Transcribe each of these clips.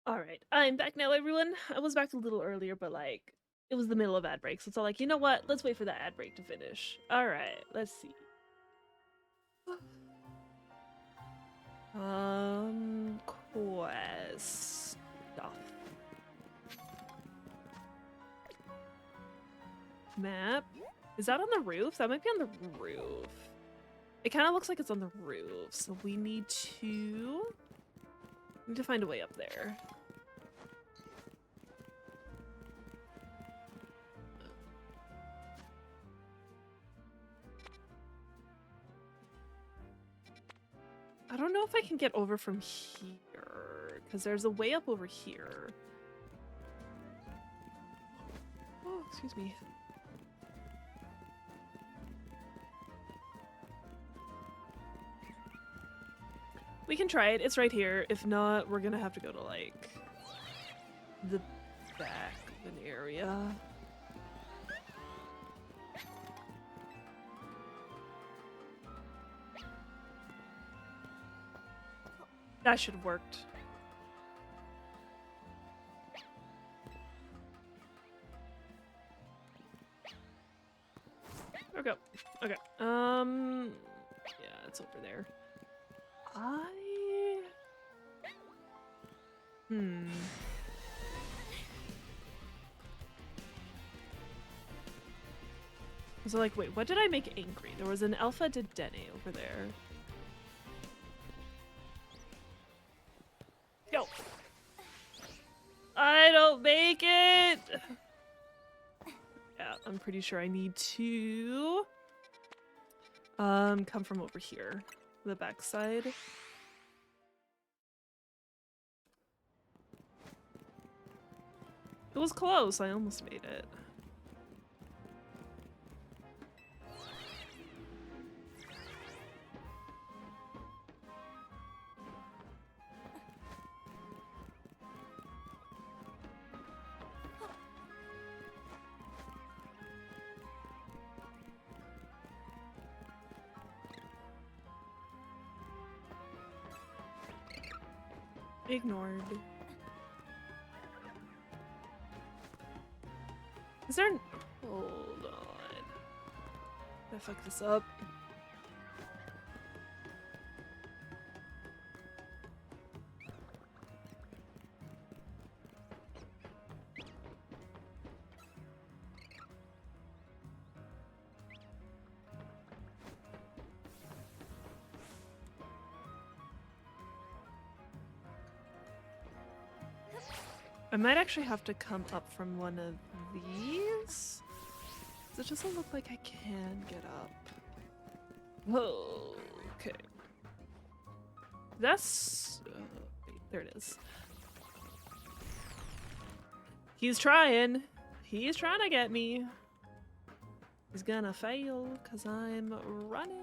All right, I'm back now, everyone. I was back a little earlier, but like it was the middle of ad break, so it's all like, you know what? Let's wait for that ad break to finish. All right, let's see. Quest stuff. Map. Is that on the roof? That might be on the roof. It kind of looks like it's on the roof, so we need to find a way up there. I don't know if I can get over from here, because there's a way up over here. Oh, excuse me. We can try it. It's right here. If not, we're gonna have to go to, like, the back of an area. That should have worked. Okay. Okay. Yeah, it's over there. So, like, wait, what did I make angry? There was an Alpha Dedenne over there. Yo! I don't make it! Yeah, I'm pretty sure I need to come from over here, the backside. It was close. I almost made it. Ignored. Is there an... Hold on. Did I fuck this up? I might actually have to come up from one of these. It doesn't look like I can get up. Whoa. Okay. That's... wait, there it is. He's trying. He's trying to get me. He's gonna fail because I'm running.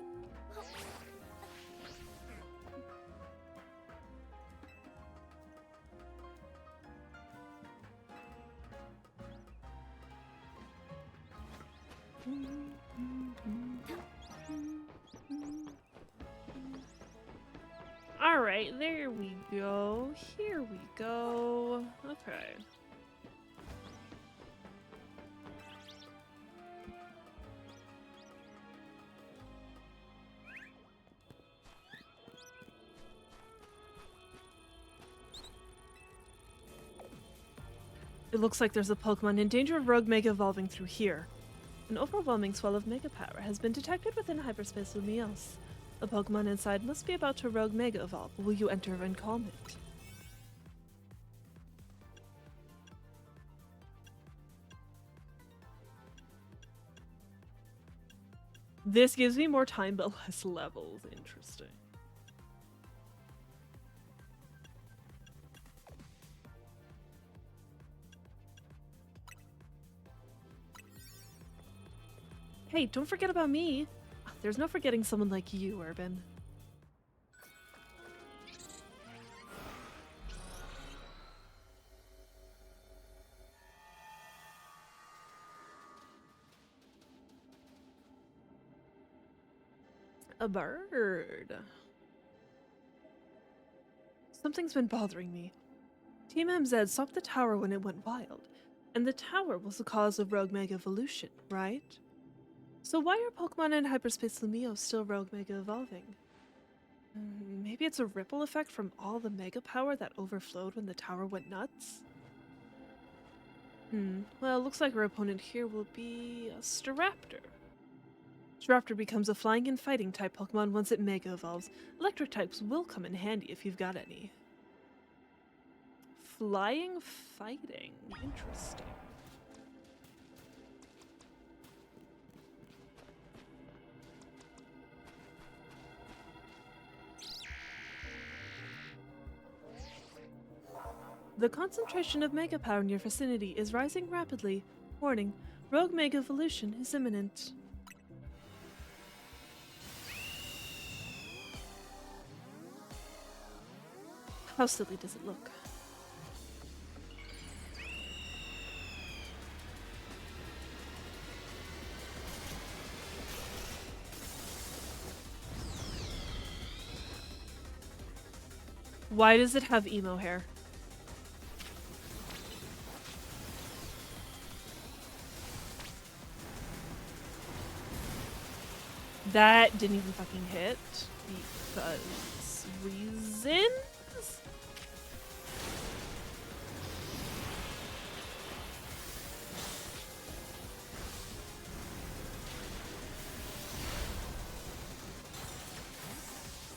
All right, there we go. Here we go. Okay. It looks like there's a Pokemon in danger of rogue mega evolving through here. An overwhelming swell of mega power has been detected within Hyperspace Lumiose. The Pokemon inside must be about to rogue mega evolve. Will you enter and calm it? This gives me more time but less levels. Interesting. Hey, don't forget about me. There's no forgetting someone like you, Urban. A bird. Something's been bothering me. Team MZ stopped the tower when it went wild, and the tower was the cause of Rogue Mega Evolution, right? So why are Pokemon in Hyperspace Lumio still Rogue Mega Evolving? Maybe it's a ripple effect from all the Mega Power that overflowed when the tower went nuts? Well, looks like our opponent here will be a Staraptor. Staraptor becomes a flying and fighting type Pokemon once it Mega Evolves. Electric types will come in handy if you've got any. Flying fighting. Interesting. The concentration of Mega Power in your vicinity is rising rapidly. Warning, Rogue Mega Evolution is imminent. How silly does it look? Why does it have emo hair? That didn't even fucking hit because reasons?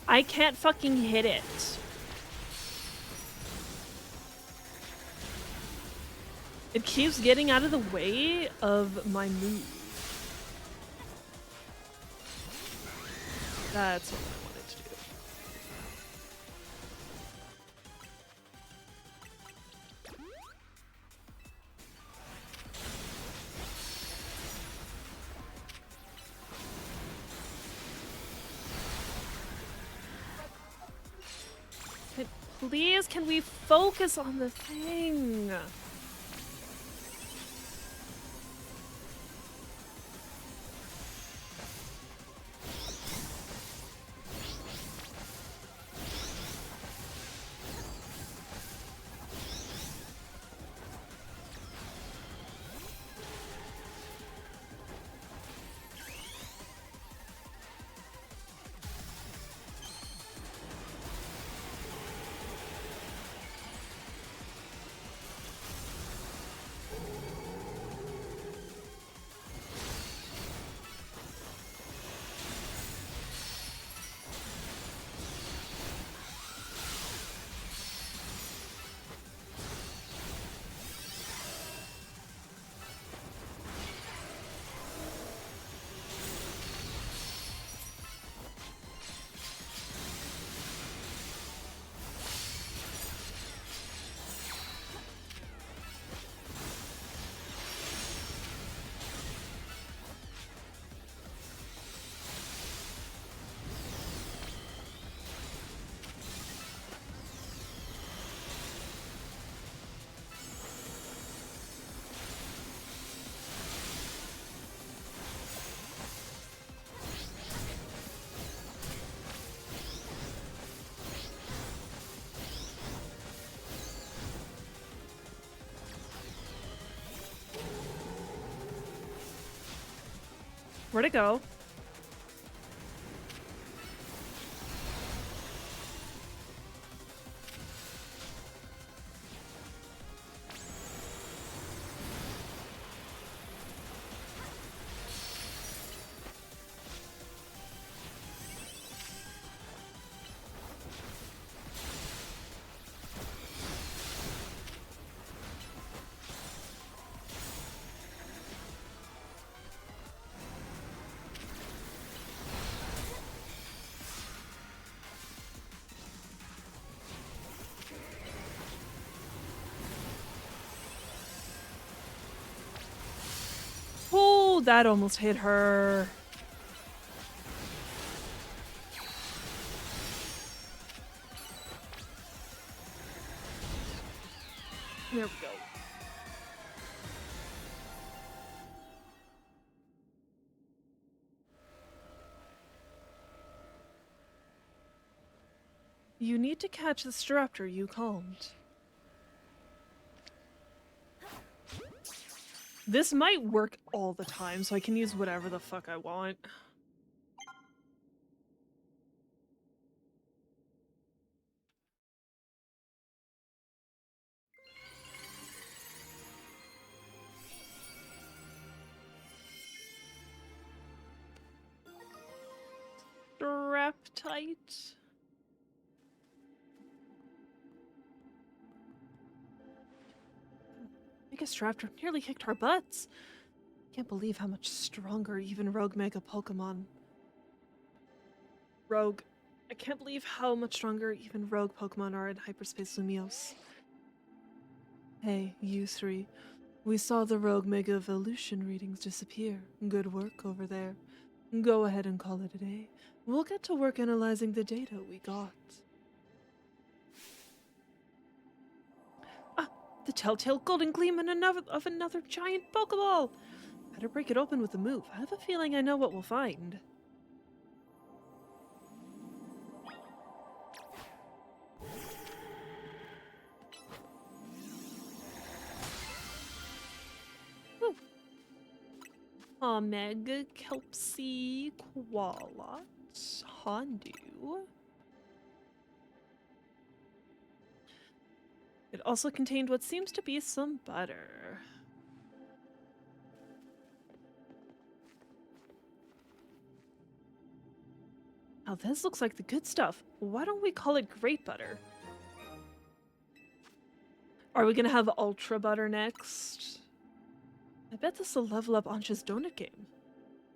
I can't fucking hit it. It keeps getting out of the way of my move. That's what I wanted to do. Please, can we focus on the thing? Where'd it go? Oh, that almost hit her. There we go. You need to catch the Staraptor you calmed. This might work all the time, so I can use whatever the fuck I want. Straptite. Biggest Raptor nearly kicked our butts. Can't believe how much stronger even Rogue Mega Pokemon. Rogue. I can't believe how much stronger even Rogue Pokemon are in Hyperspace Lumiose. Hey, you three. We saw the Rogue Mega Evolution readings disappear. Good work over there. Go ahead and call it a day. We'll get to work analyzing the data we got. Ah, the telltale golden gleam in another giant Pokeball! Better break it open with a move. I have a feeling I know what we'll find. Whew. Omega Kelpsy Qualot Hondu. It also contained what seems to be some butter. Now this looks like the good stuff. Why don't we call it great butter? Are we gonna have ultra butter next? I bet this will level up Ansha's donut game.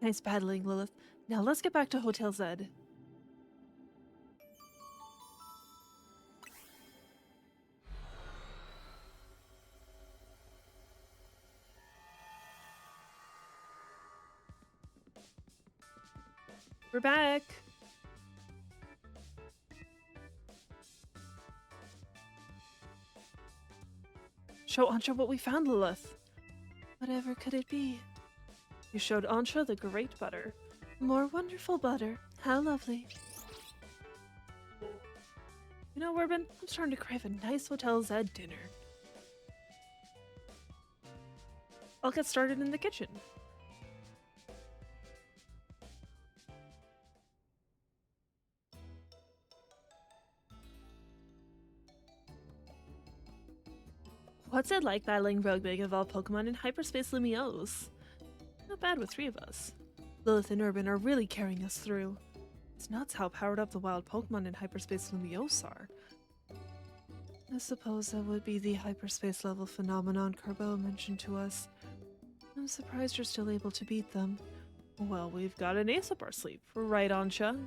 Nice battling, Lilith. Now let's get back to Hotel Zed. We're back. Show Ansha what we found, Lilith. Whatever could it be? You showed Ansha the great butter. More wonderful butter. How lovely. You know, Urban, I'm starting to crave a nice Hotel Zed dinner. I'll get started in the kitchen. What's it like battling Rogue Mega Evolved Pokemon in Hyperspace Lumiose? Not bad with 3 of us. Lilith and Urban are really carrying us through. It's nuts how powered up the wild Pokemon in Hyperspace Lumiose are. I suppose that would be the hyperspace level phenomenon Carbo mentioned to us. I'm surprised you're still able to beat them. Well, we've got an ace up our sleeve, right, Ansha?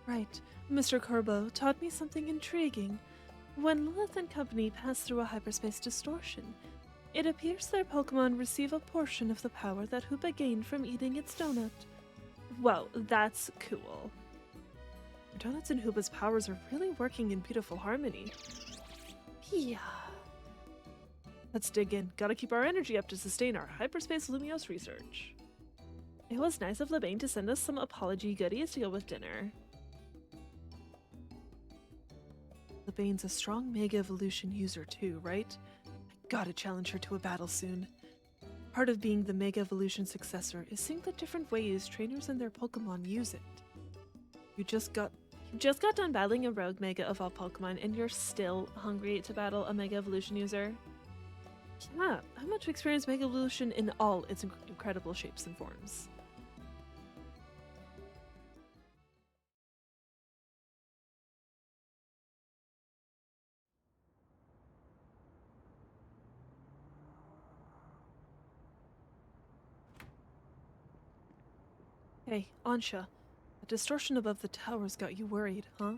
Right. Mr. Carbo taught me something intriguing. When Lilith and company pass through a hyperspace distortion, it appears their Pokemon receive a portion of the power that Hoopa gained from eating its donut. Well, that's cool. Donuts and Hoopa's powers are really working in beautiful harmony. Yeah. Let's dig in. Gotta keep our energy up to sustain our Hyperspace Lumiose research. It was nice of Lebane to send us some apology goodies to go with dinner. Lebane's a strong Mega Evolution user too, right? I gotta challenge her to a battle soon. Part of being the Mega Evolution successor is seeing the different ways trainers and their Pokemon use it. You just got done battling a Rogue Mega Evolved Pokemon and you're still hungry to battle a Mega Evolution user? Yeah, how much experience Mega Evolution in all its incredible shapes and forms? Hey, Ansha, the distortion above the towers got you worried, huh?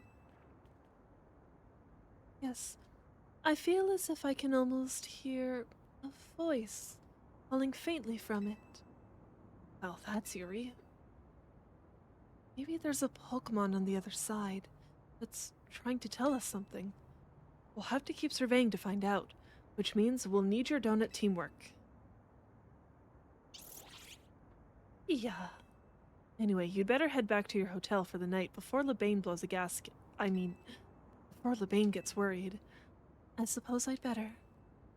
Yes, I feel as if I can almost hear a voice calling faintly from it. Well, that's eerie. Maybe there's a Pokemon on the other side that's trying to tell us something. We'll have to keep surveying to find out, which means we'll need your donut teamwork. Yeah. Anyway, you'd better head back to your hotel for the night before Lebane blows a gasket. Before Lebane gets worried. I suppose I'd better.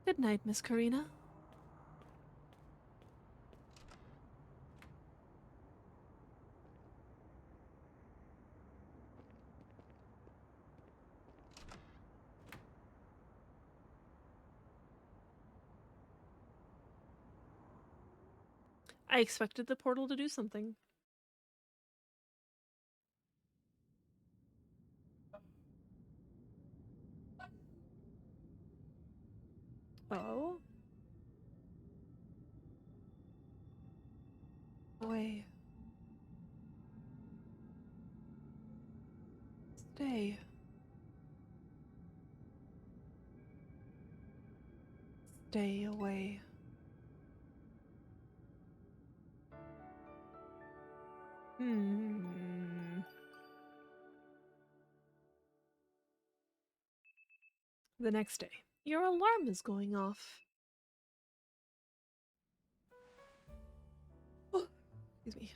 Good night, Miss Karina. I expected the portal to do something. Oh? Away. Stay. Stay away. The next day. Your alarm is going off. Oh, excuse me.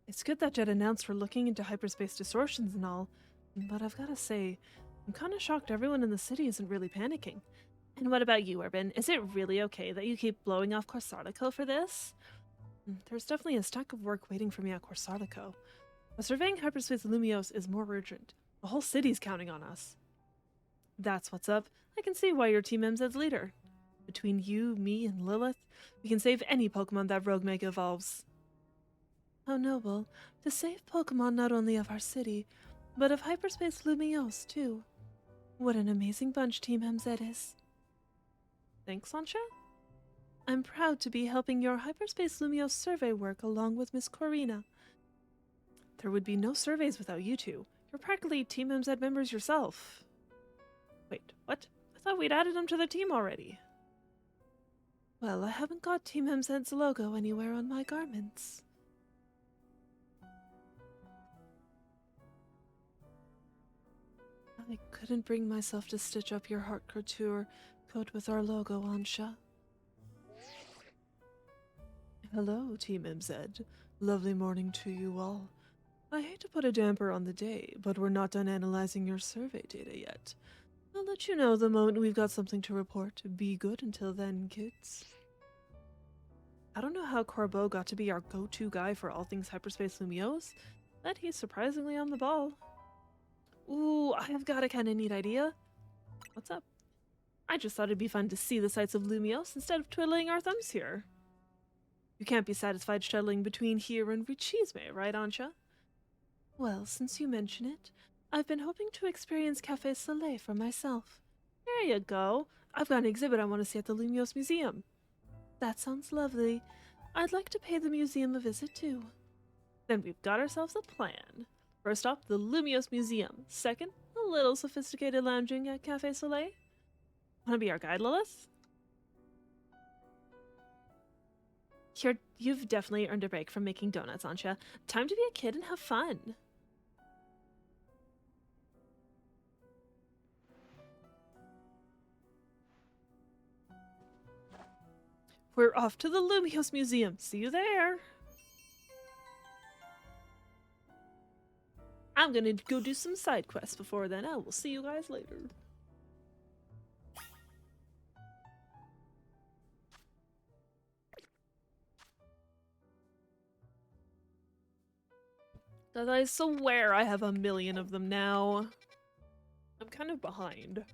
It's good that Jet announced we're looking into hyperspace distortions and all, but I've gotta say, I'm kinda shocked everyone in the city isn't really panicking. And what about you, Urban? Is it really okay that you keep blowing off Corsarico for this? There's definitely a stack of work waiting for me at Corsarico. But surveying hyperspace Lumios is more urgent. The whole city's counting on us. That's what's up. I can see why you're Team MZ's leader. Between you, me, and Lilith, we can save any Pokemon that Rogue Mega evolves. How noble. To save Pokemon not only of our city, but of hyperspace Lumios, too. What an amazing bunch Team MZ is. Thanks, Sansha? I'm proud to be helping your hyperspace Lumios survey work along with Miss Corina. There would be no surveys without you two. You're practically Team MZ members yourself. Wait, what? I thought we'd added them to the team already. Well, I haven't got Team MZ's logo anywhere on my garments. I couldn't bring myself to stitch up your heart couture coat with our logo, Ansha. Hello, Team MZ. Lovely morning to you all. I hate to put a damper on the day, but we're not done analyzing your survey data yet. I'll let you know the moment we've got something to report. Be good until then, kids. I don't know how Corbeau got to be our go-to guy for all things Hyperspace Lumiose, but he's surprisingly on the ball. Ooh, I've got a kinda neat idea. What's up? I just thought it'd be fun to see the sights of Lumiose instead of twiddling our thumbs here. You can't be satisfied shuttling between here and Richisme, right, Ansha? Well, since you mention it, I've been hoping to experience Café Soleil for myself. There you go. I've got an exhibit I want to see at the Lumiose Museum. That sounds lovely. I'd like to pay the museum a visit, too. Then we've got ourselves a plan. First stop, the Lumiose Museum. Second, a little sophisticated lounging at Café Soleil. Wanna be our guide, Lilith? You've definitely earned a break from making donuts, Ansha. Time to be a kid and have fun. We're off to the Lumiose Museum. See you there. I'm gonna go do some side quests before then. I will see you guys later. Cause I swear I have a million of them now. I'm kind of behind.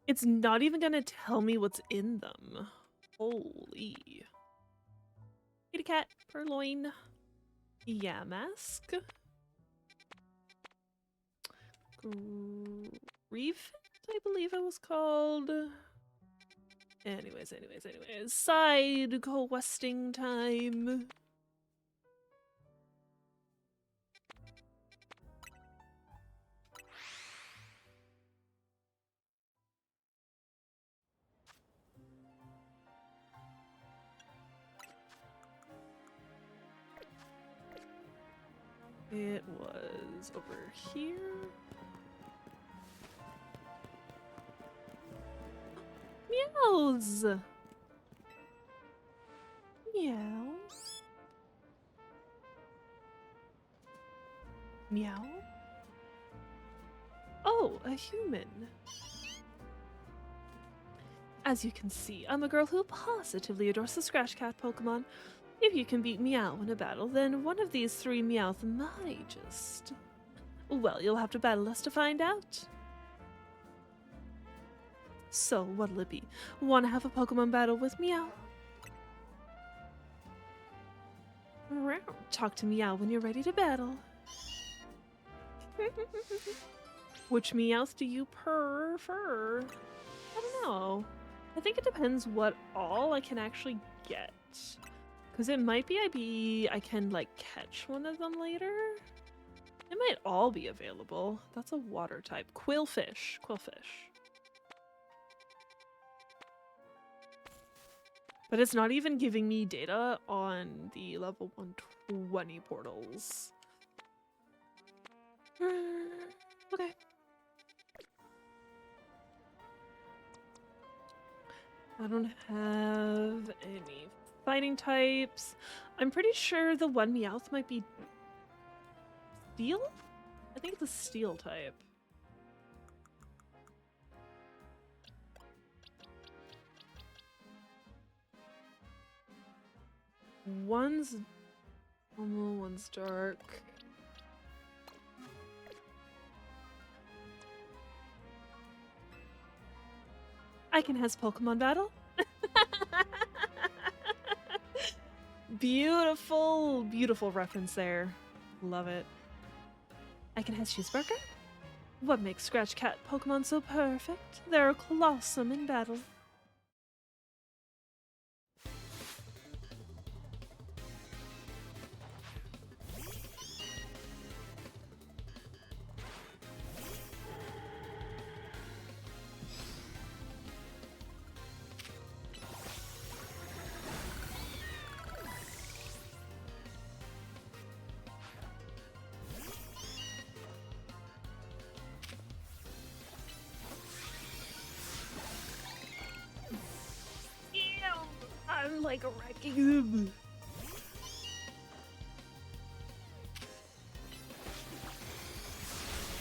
It's not even gonna tell me what's in them. Holy. Kitty cat, purloin. Yamask. Grief, I believe it was called. Anyways. Side questing time. It was over here. Meows! Meow. Meow. Oh, a human. As you can see, I'm a girl who positively adores the Scratch Cat Pokemon. If you can beat Meow in a battle, then one of these three Meowth might just... Well, you'll have to battle us to find out. So, what'll it be? Want to have a Pokemon battle with Meow? Talk to Meow when you're ready to battle. Which Meowth do you prefer? I don't know. I think it depends what all I can actually get. Because it might be I can, like, catch one of them later. It might all be available. That's a water type. Quillfish. Quillfish. But it's not even giving me data on the level 120 portals. Okay. I don't have any fighting types. I'm pretty sure the one Meowth might be steel? I think it's a steel type. One's dark. I can has Pokemon battle. Beautiful, beautiful reference there. Love it. I can has Cheeseburger. What makes Scratch Cat Pokemon so perfect? They're colossal in battle. I'm like wrecking them.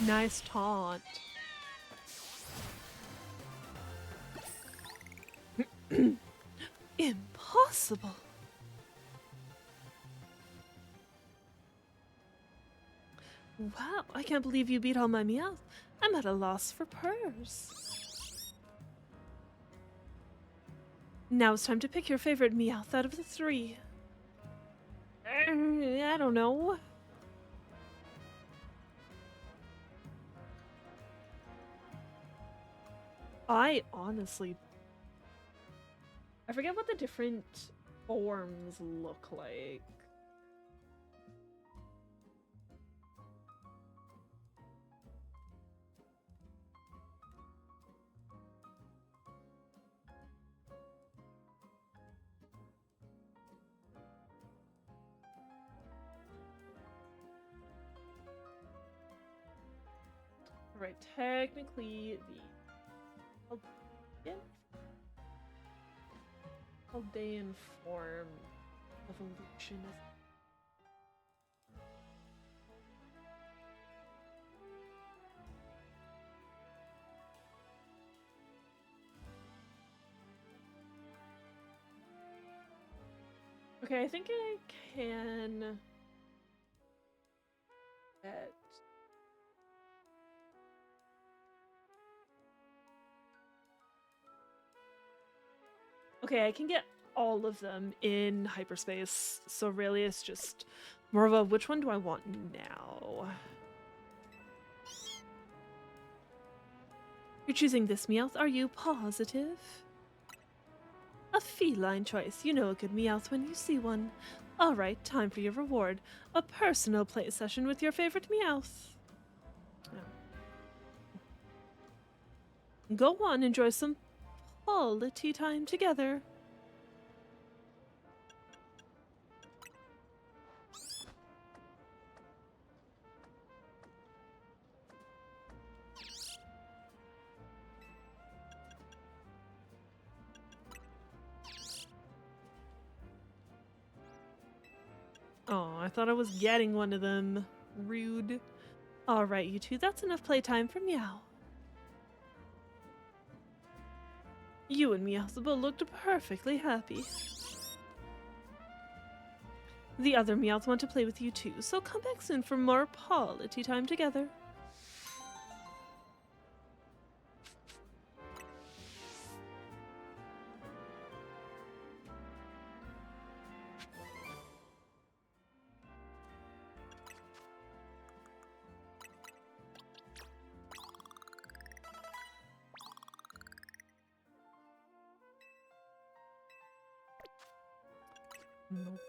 Nice taunt. Impossible. Wow, I can't believe you beat all my Meowth. I'm at a loss for purrs. Now it's time to pick your favorite Meowth out of the three. I don't know. I forget what the different forms look like. Right, technically the Paldean form evolution is okay. I think I can get. Okay, I can get all of them in hyperspace, so really it's just more of a which one do I want now? You're choosing this Meowth, are you positive? A feline choice. You know a good Meowth when you see one. Alright, time for your reward. A personal play session with your favorite Meowth. Go on, enjoy some quality time together. Oh, I thought I was getting one of them. Rude. Alright, you two, that's enough playtime for Meow. You and Meowsable looked perfectly happy. The other Meowths want to play with you too, so come back soon for more quality time together. Nope.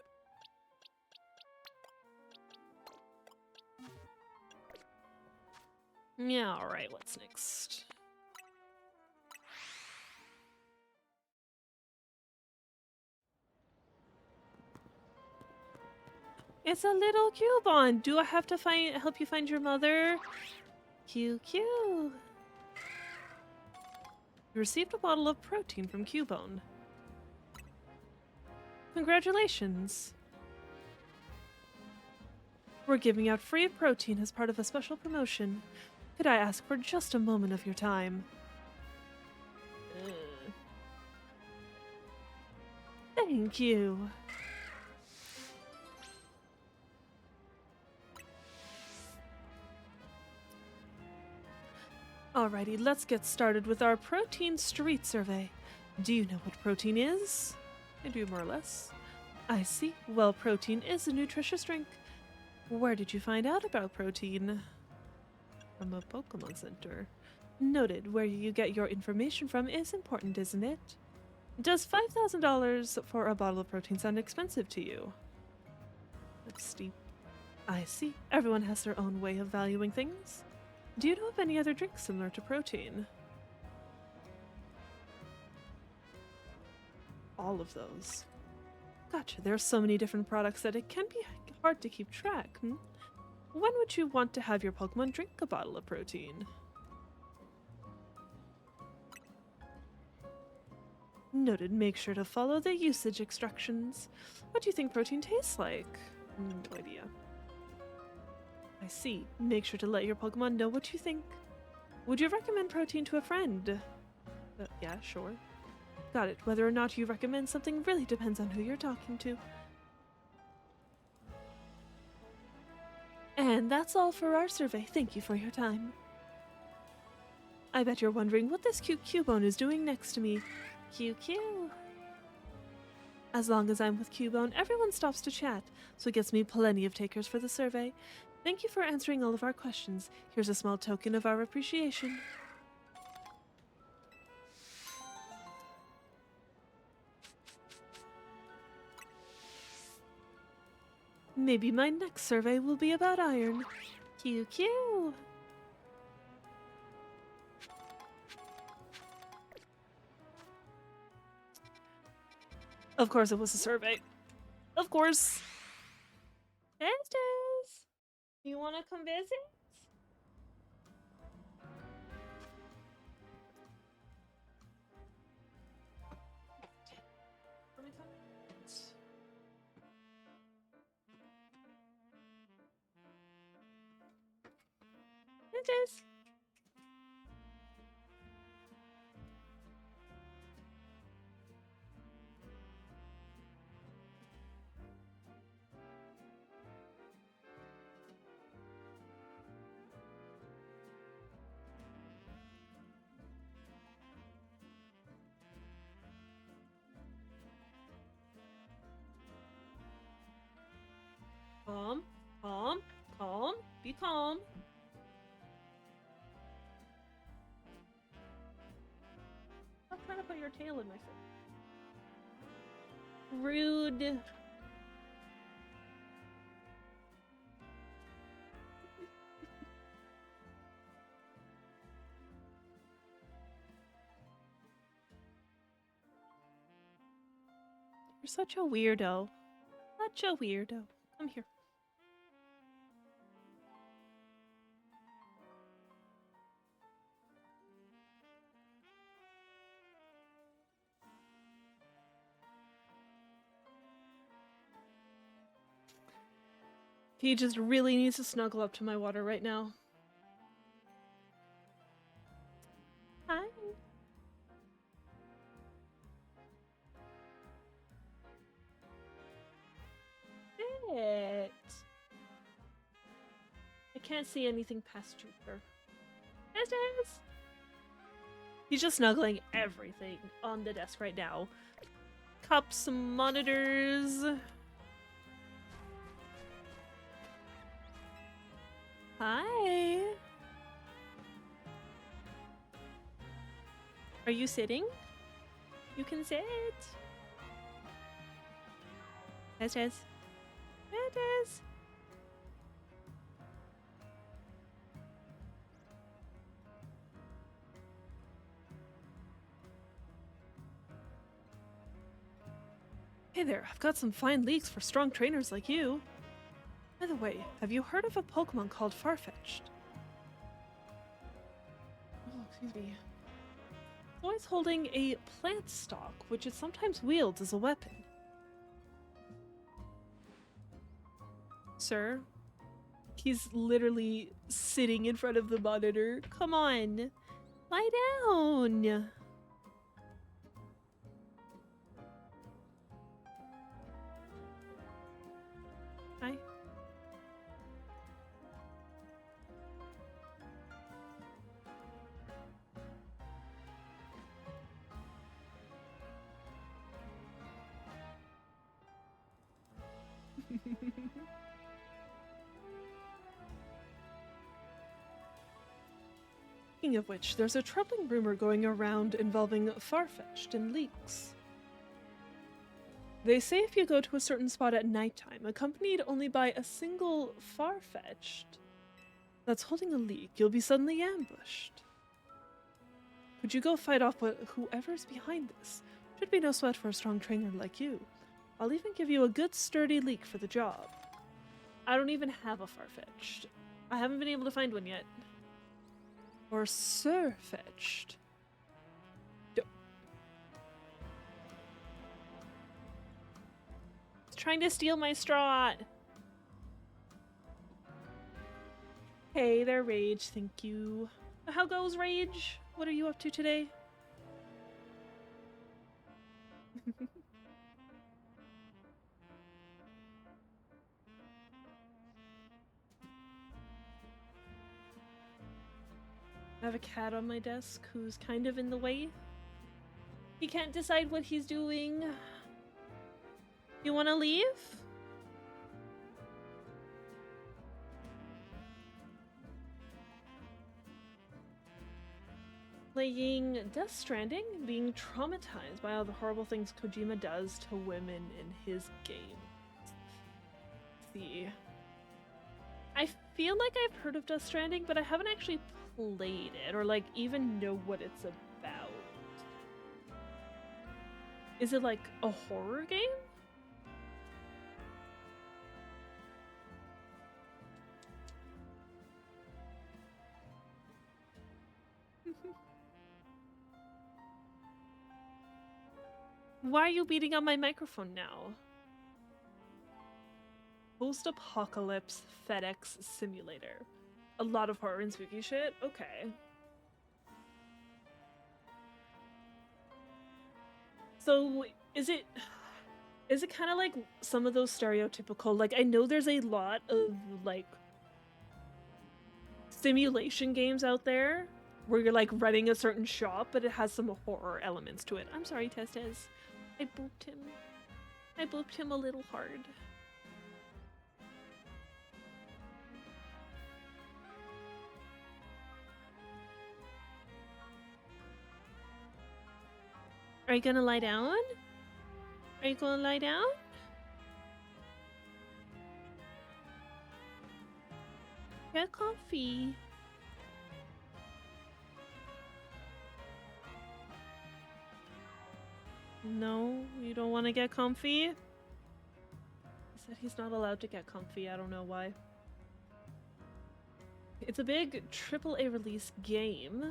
Yeah, alright, what's next? It's a little Cubone. Do I have to help you find your mother? QQ. You received a bottle of protein from Cubone. Congratulations. We're giving out free protein as part of a special promotion. Could I ask for just a moment of your time? Thank you. Alrighty, let's get started with our protein street survey. Do you know what protein is? I do, more or less. I see. Well, protein is a nutritious drink. Where did you find out about protein? From a Pokemon Center. Noted. Where you get your information from is important, isn't it? Does $5,000 for a bottle of protein sound expensive to you? That's steep. I see. Everyone has their own way of valuing things. Do you know of any other drinks similar to protein? All of those. Gotcha. There are so many different products that it can be hard to keep track. When would you want to have your Pokemon drink a bottle of protein? Noted. Make sure to follow the usage instructions. What do you think protein tastes like? No idea. I see. Make sure to let your Pokemon know what you think. Would you recommend protein to a friend? Yeah, sure. Got it. Whether or not you recommend something really depends on who you're talking to. And that's all for our survey. Thank you for your time. I bet you're wondering what this cute Cubone is doing next to me. QQ. As long as I'm with Cubone, everyone stops to chat, so it gets me plenty of takers for the survey. Thank you for answering all of our questions. Here's a small token of our appreciation. Maybe my next survey will be about iron. QQ. Of course it was a survey. Of course. Estes, you want to come visit? Estes. Calm, calm, calm, be calm. Stop trying to put your tail in my face. Rude. You're such a weirdo. Such a weirdo. Come here. He just really needs to snuggle up to my water right now. Hi. It. I can't see anything past Jupiter. Yes. He's just snuggling everything on the desk right now. Cups, monitors. Hi. Are you sitting? You can sit. Yes. It is. Hey there, I've got some fine leaks for strong trainers like you. By the way, have you heard of a Pokemon called Farfetch'd? Oh, excuse me. Always holding a plant stalk, which it sometimes wields as a weapon. Sir? He's literally sitting in front of the monitor. Come on. Lie down. Hi. Speaking of which, there's a troubling rumor going around involving Farfetch'd and leaks. They say if you go to a certain spot at nighttime, accompanied only by a single Farfetch'd that's holding a leak, you'll be suddenly ambushed. Could you go fight off whoever's behind this? Should be no sweat for a strong trainer like you. I'll even give you a good sturdy leak for the job. I don't even have a Farfetch'd. I haven't been able to find one yet. Or Sirfetch'd. Trying to steal my straw. Hey there, Rage. Thank you. How goes, Rage? What are you up to today? I have a cat on my desk who's kind of in the way. He can't decide what he's doing. You want to leave? Playing Death Stranding, being traumatized by all the horrible things Kojima does to women in his games. See. I feel like I've heard of Death Stranding, but I haven't actually played it or like even know what it's about. Is it like a horror game? Why are you beating on my microphone now? Post-apocalypse FedEx simulator. A lot of horror and spooky shit? Okay. So, is it kind of like some of those stereotypical, like, I know there's a lot of, like, simulation games out there where you're, like, running a certain shop, but it has some horror elements to it. I'm sorry, Testez. I booped him. I booped him a little hard. Are you gonna lie down? Are you gonna lie down? Get coffee. No, you don't want to get comfy? He said he's not allowed to get comfy. I don't know why. It's a big AAA release game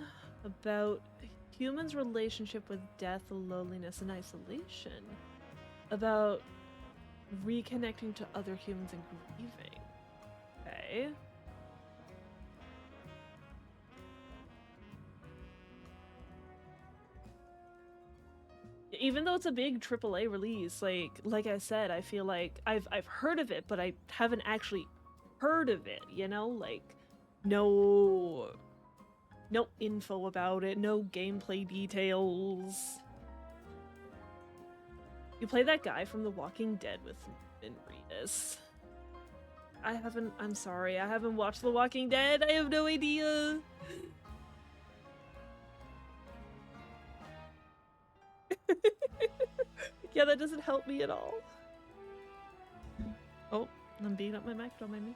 about humans' relationship with death, loneliness, and isolation. About reconnecting to other humans and grieving. Okay. Even though it's a big AAA release, like I said, I feel like I've heard of it, but I haven't actually heard of it, you know? Like no info about it, no gameplay details. You play that guy from The Walking Dead with Minridis. I'm sorry, I haven't watched The Walking Dead. I have no idea. Yeah, that doesn't help me at all. Oh, I'm beating up my mic, don't mind me.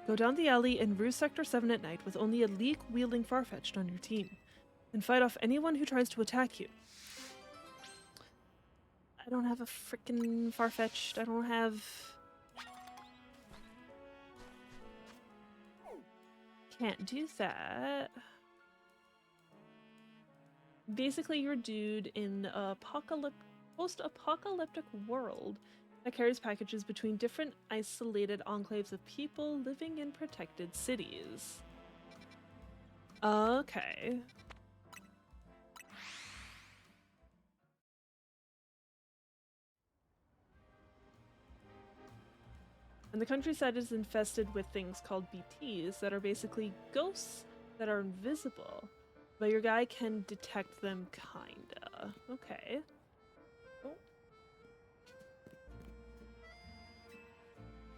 Go down the alley in Rue Sector 7 at night with only a leak-wielding Farfetch'd on your team, and fight off anyone who tries to attack you. I don't have a frickin' Farfetch'd. I don't have... Can't do that. Basically, you're a dude in a post-apocalyptic world that carries packages between different isolated enclaves of people living in protected cities. Okay. And the countryside is infested with things called BTs that are basically ghosts that are invisible, but your guy can detect them, kinda. Okay. Oh.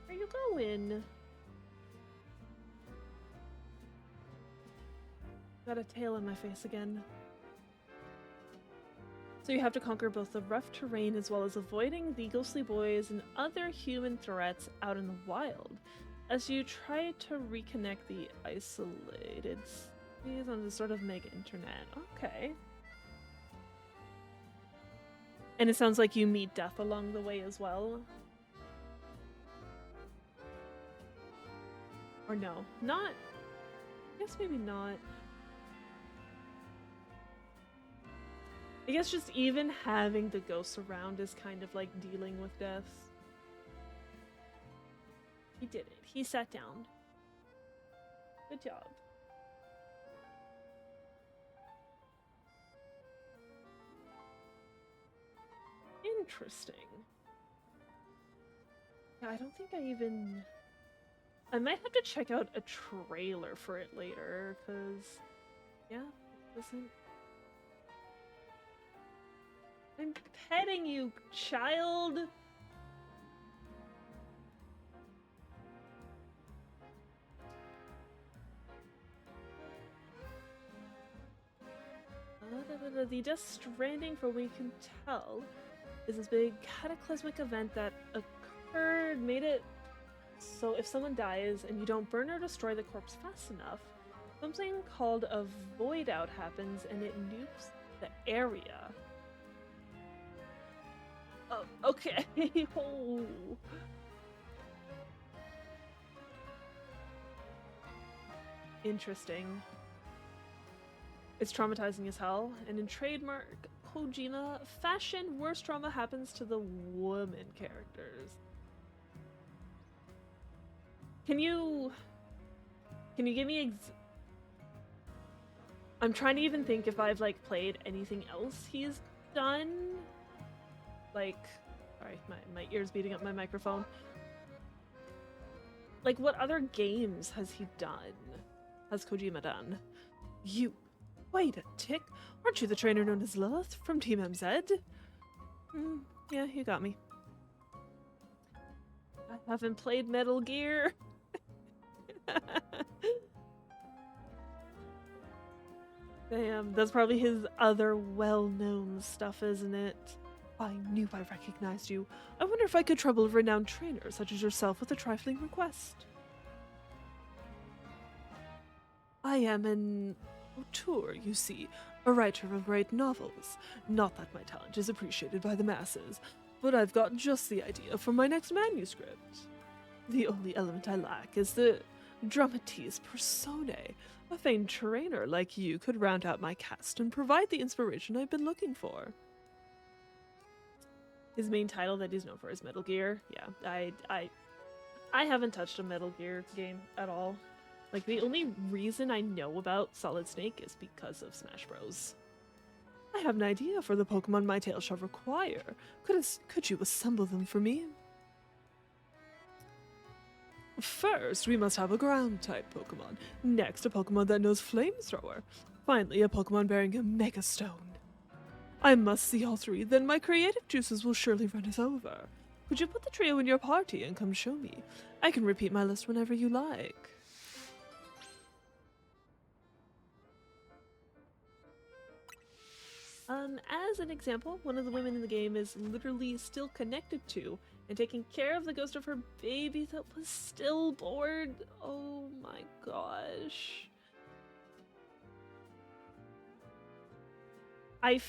Where you going? Got a tail in my face again. So you have to conquer both the rough terrain as well as avoiding the ghostly boys and other human threats out in the wild as you try to reconnect the isolated cities on the sort of mega internet. Okay. And it sounds like you meet death along the way as well. Or no, not. I guess maybe not. I guess just even having the ghosts around is kind of like dealing with death. He did it. He sat down. Good job. Interesting. Yeah, I don't think I even... I might have to check out a trailer for it later, because... Yeah, it doesn't... I'm petting you, child! The Death Stranding, for what we can tell, is this big cataclysmic event that occurred, made it so if someone dies and you don't burn or destroy the corpse fast enough, something called a void out happens and it nukes the area. Oh, okay. Oh. Interesting. It's traumatizing as hell, and in trademark Kojima fashion, worse trauma happens to the woman characters. Can you give me I'm trying to even think if I've like played anything else he's done. Like, sorry, my ear's beating up my microphone. Like, what other games has he done? Has Kojima done? You, wait a tick. Aren't you the trainer known as Lilith from Team MZ? Yeah, you got me. I haven't played Metal Gear. Damn, that's probably his other well-known stuff, isn't it? I knew I recognized you. I wonder if I could trouble a renowned trainer such as yourself with a trifling request. I am an auteur, you see, a writer of great novels. Not that my talent is appreciated by the masses, but I've got just the idea for my next manuscript. The only element I lack is the dramatis personae. A famed trainer like you could round out my cast and provide the inspiration I've been looking for. His main title that he's known for is Metal Gear. Yeah, I haven't touched a Metal Gear game at all. Like, the only reason I know about Solid Snake is because of Smash Bros. I have an idea for the Pokemon my tail shall require. Could you assemble them for me? First, we must have a ground-type Pokemon. Next, a Pokemon that knows Flamethrower. Finally, a Pokemon bearing a Mega Stone. I must see all three, then my creative juices will surely run us over. Could you put the trio in your party and come show me? I can repeat my list whenever you like. As an example, one of the women in the game is literally still connected to and taking care of the ghost of her baby that was stillborn. Oh my gosh. I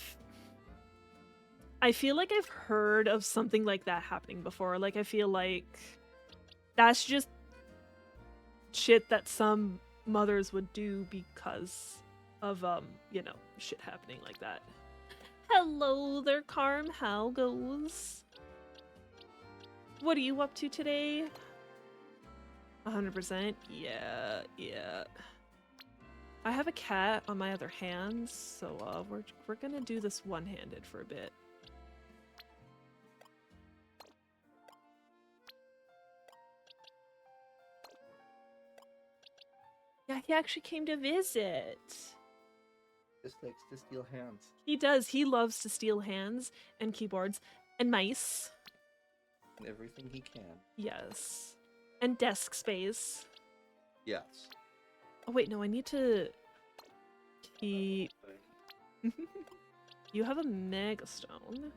feel like I've heard of something like that happening before. Like, I feel like that's just shit that some mothers would do because of, shit happening like that. Hello there, Carm. How goes? What are you up to today? 100%? Yeah. I have a cat on my other hand, so we're gonna do this one-handed for a bit. Yeah, he actually came to visit. Just likes to steal hands. He does. He loves to steal hands and keyboards and mice. And everything he can. Yes. And desk space. Yes. Oh wait, no, I need to keep... You have a Mega Stone.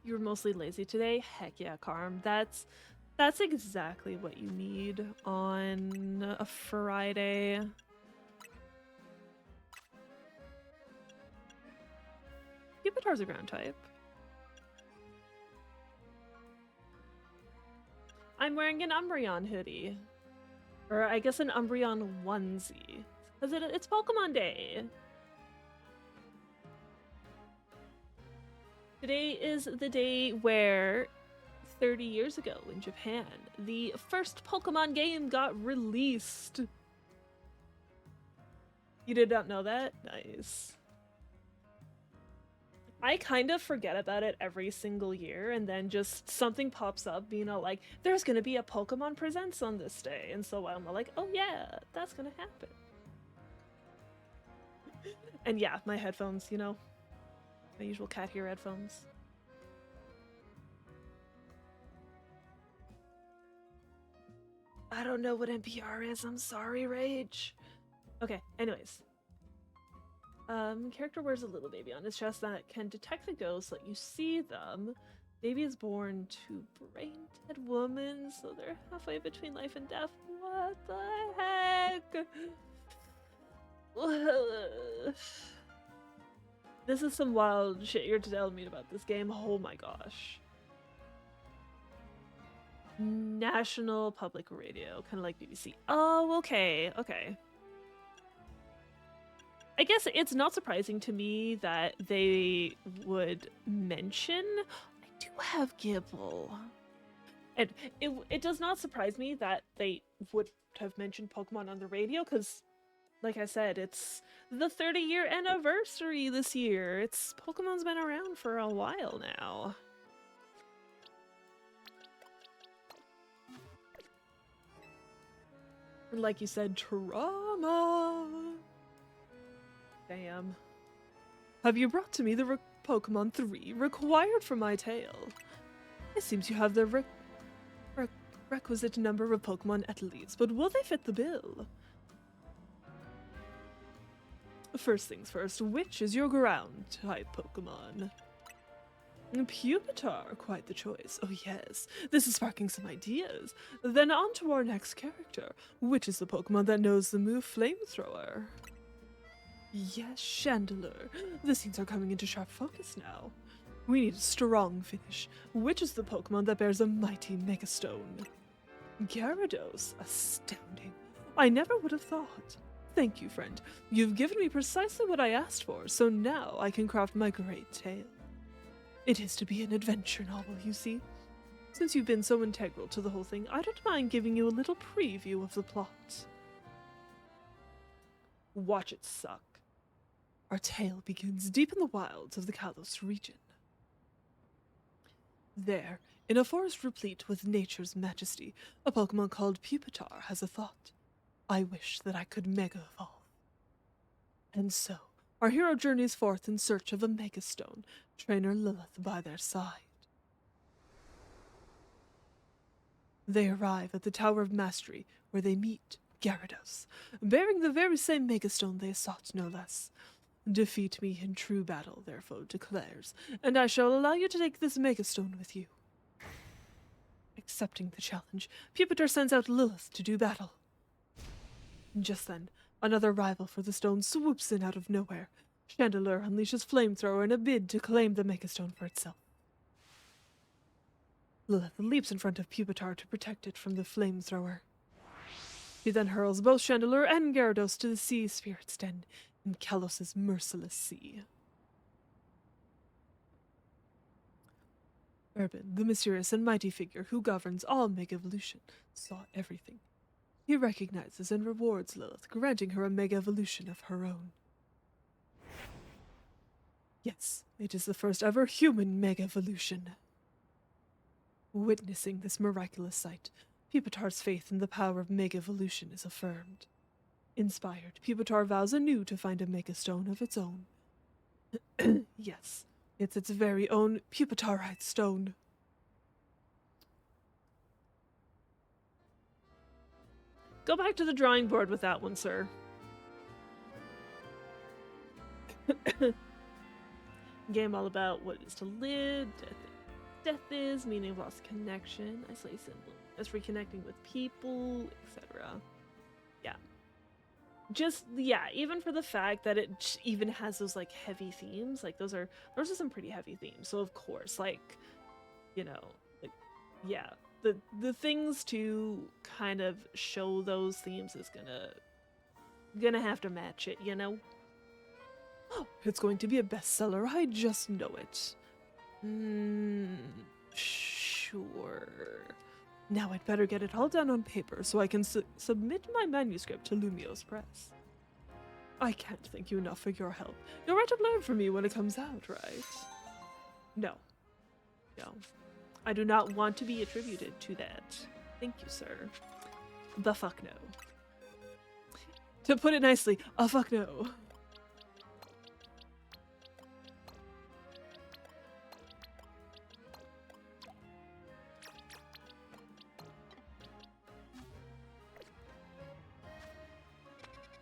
You were mostly lazy today? Heck yeah, Carm. That's exactly what you need on a Friday. Pupitar's a ground type. I'm wearing an Umbreon hoodie. Or I guess an Umbreon onesie. Because it's Pokemon Day. Today is the day where 30 years ago in Japan, the first Pokemon game got released. You did not know that? Nice. I kind of forget about it every single year, and then just something pops up being all like, there's gonna be a Pokemon Presents on this day, and so I'm like, oh yeah, that's gonna happen. And yeah, my headphones, my usual cat ear headphones. I don't know what NPR is, I'm sorry, Rage. Okay, anyways. Character wears a little baby on his chest that can detect the ghosts, let you see them. Baby is born to brain-dead woman, so they're halfway between life and death. What the heck? This is some wild shit you're telling me about this game. Oh my gosh. National Public Radio, kind of like BBC. Oh, okay. I guess it's not surprising to me that they would mention I do have Gibble. And it does not surprise me that they would have mentioned Pokemon on the radio, because, like I said, it's the 30-year anniversary this year. Pokemon's been around for a while now. And like you said, trauma. Damn. Have you brought to me the Pokemon 3 required for my tale? It seems you have the requisite number of Pokemon at least, but will they fit the bill? First things first, which is your ground-type Pokemon? Pupitar, quite the choice. Oh yes, this is sparking some ideas. Then on to our next character. Which is the Pokemon that knows the move Flamethrower? Yes, Chandelure. The scenes are coming into sharp focus now. We need a strong finish. Which is the Pokemon that bears a mighty Mega Stone? Gyarados. Astounding. I never would have thought. Thank you, friend. You've given me precisely what I asked for, so now I can craft my great tale. It is to be an adventure novel, you see. Since you've been so integral to the whole thing, I don't mind giving you a little preview of the plot. Watch it suck. Our tale begins deep in the wilds of the Kalos region. There, in a forest replete with nature's majesty, a Pokemon called Pupitar has a thought. I wish that I could Mega Evolve. And so, our hero journeys forth in search of a Mega Stone, trainer Lilith by their side. They arrive at the Tower of Mastery, where they meet Gyarados, bearing the very same Mega Stone they sought, no less. Defeat me in true battle, their foe declares, and I shall allow you to take this Mega Stone with you. Accepting the challenge, Pupitar sends out Lilith to do battle. Just then, another rival for the stone swoops in out of nowhere. Chandelure unleashes Flamethrower in a bid to claim the Mega Stone for itself. Lilith leaps in front of Pupitar to protect it from the Flamethrower. She then hurls both Chandelure and Gyarados to the Sea Spirit's Den in Kalos' merciless sea. Urban, the mysterious and mighty figure who governs all Mega Evolution, saw everything. He recognizes and rewards Lilith, granting her a Mega Evolution of her own. Yes, it is the first ever human Mega Evolution. Witnessing this miraculous sight, Pupitar's faith in the power of Mega Evolution is affirmed. Inspired, Pupitar vows anew to find a Mega Stone of its own. Yes, it's its very own Pupitarite stone. Go back to the drawing board with that one, sir. Game all about what it is to live, death is, meaning of lost connection, isolation, as reconnecting with people, etc. Yeah. Just, yeah, even for the fact that it even has those, like, heavy themes, like, those are some pretty heavy themes, so of course, like, you know, like, yeah, the things to kind of show those themes is gonna have to match it, you know? Oh, it's going to be a bestseller, I just know it. Sure. Now I'd better get it all down on paper so I can submit my manuscript to Lumiose Press. I can't thank you enough for your help. You'll write a blurb for me when it comes out, right? No. No. I do not want to be attributed to that. Thank you, sir. The fuck no. To put it nicely, a fuck no.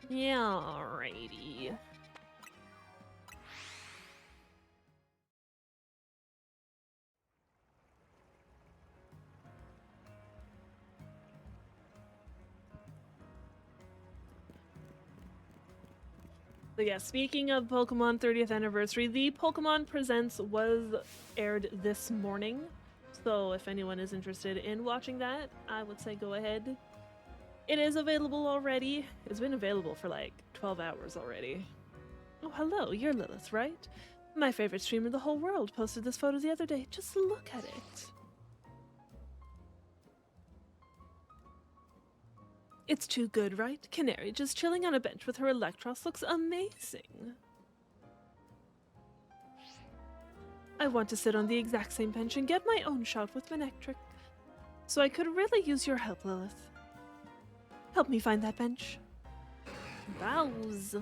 Yeah, alrighty. So yeah, speaking of Pokemon 30th Anniversary, the Pokemon Presents was aired this morning. So if anyone is interested in watching that, I would say go ahead. It is available already. It's been available for like 12 hours already. Oh, hello, you're Lilith, right? My favorite streamer in the whole world posted this photo the other day. Just look at it. It's too good, right? Canary just chilling on a bench with her Electros looks amazing. I want to sit on the exact same bench and get my own shot with Manectric. So I could really use your help, Lilith. Help me find that bench. Bows.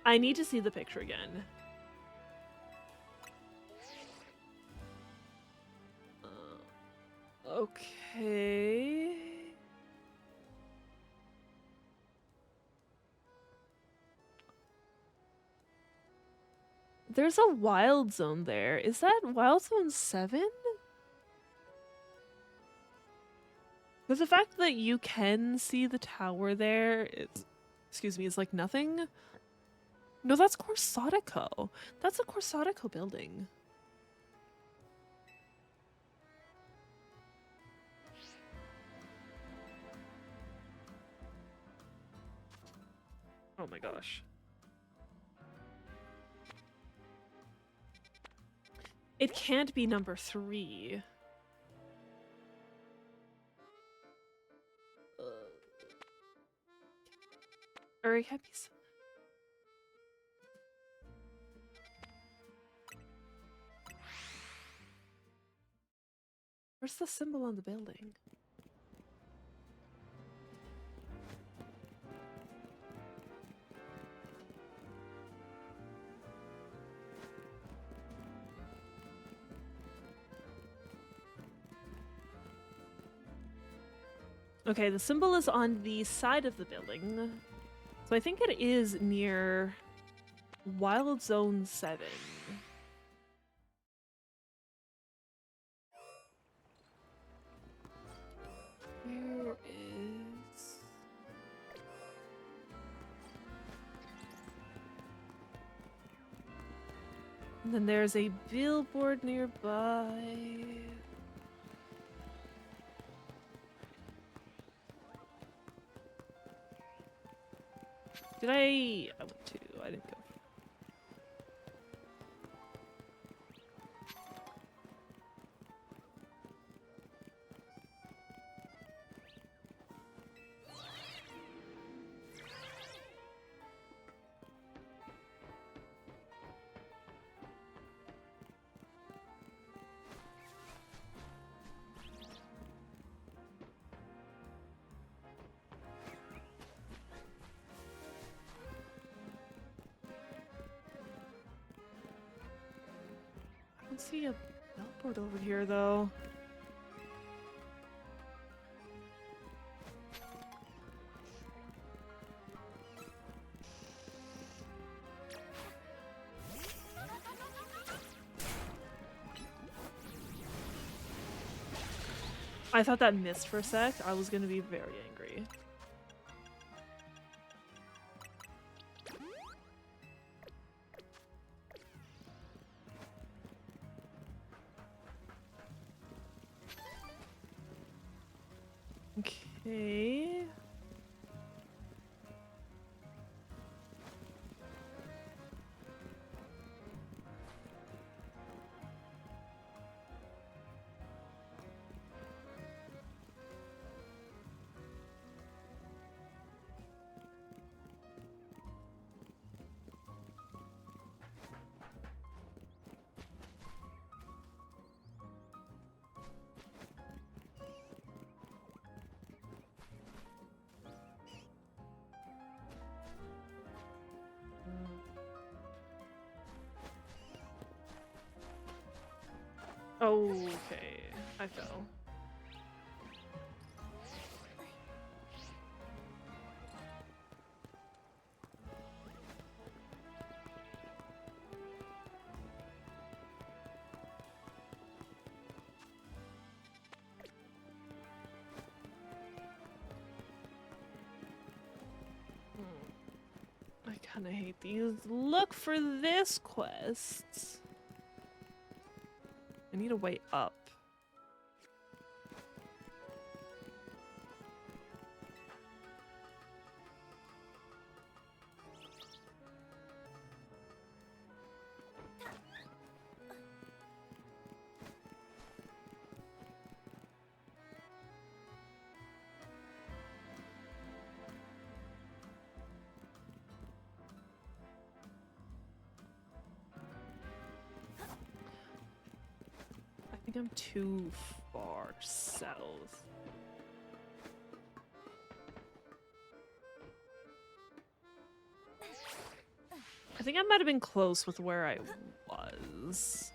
I need to see the picture again. Okay. There's a wild zone there. Is that Wild Zone 7? Because the fact that you can see the tower there, is like nothing. No, that's Corsodico. That's a Corsodico building. Oh my gosh. It can't be number 3. Or it can't be... Where's the symbol on the building? Okay, the symbol is on the side of the building. So I think it is near Wild Zone 7. Where is... And then there's a billboard nearby. Did I went to. I didn't go. I don't see a billboard over here, though. I thought that missed for a sec. I was gonna be very angry. Okay. Okay, I fell. I kind of hate these. Look for this quest. I need a way up. I think I'm too far south. I think I might have been close with where I was.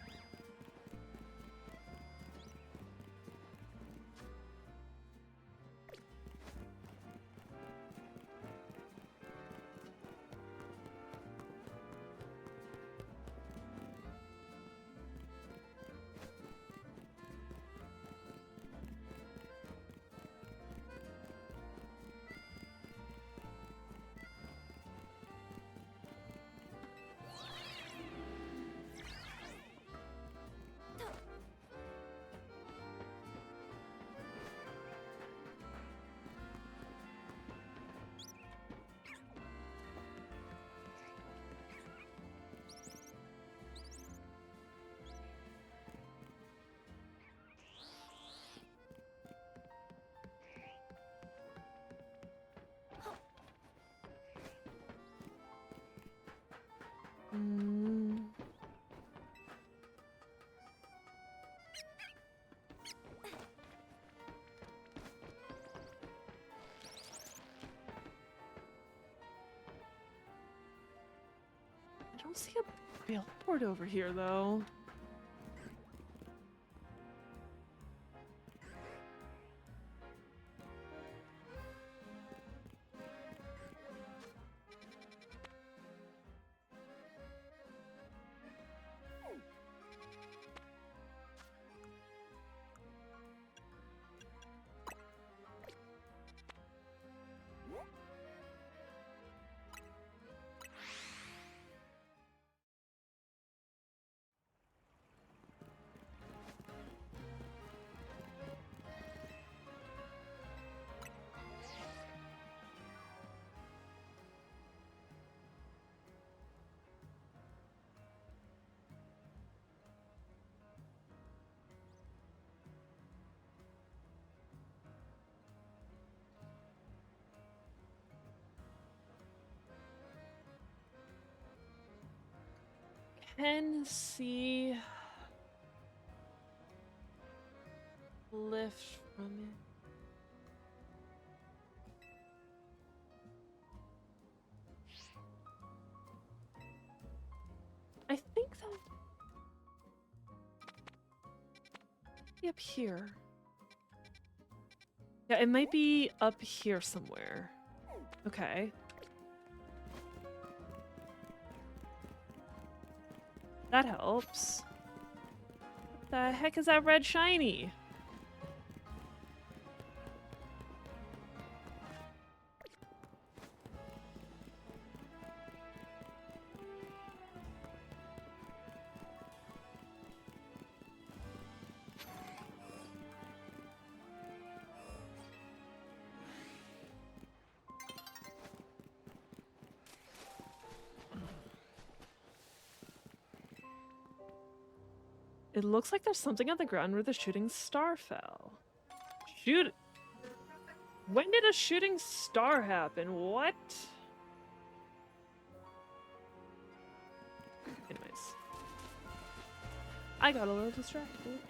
Mm. I don't see a billboard over here, though. Can see lift from it. I think that might be up here. Yeah, it might be up here somewhere. Okay. That helps. What the heck is that red shiny? It looks like there's something on the ground where the shooting star fell. Shoot. When did a shooting star happen? What? Anyways. I got a little distracted.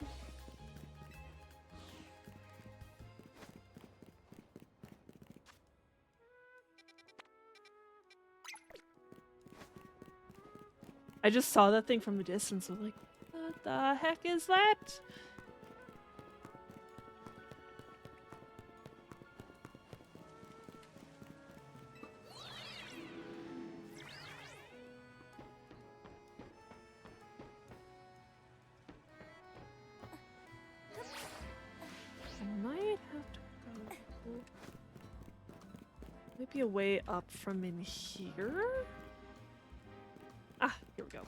I just saw that thing from a distance. I was like, what the heck is that? I might have to go. Might be a way up from in here. Ah, here we go.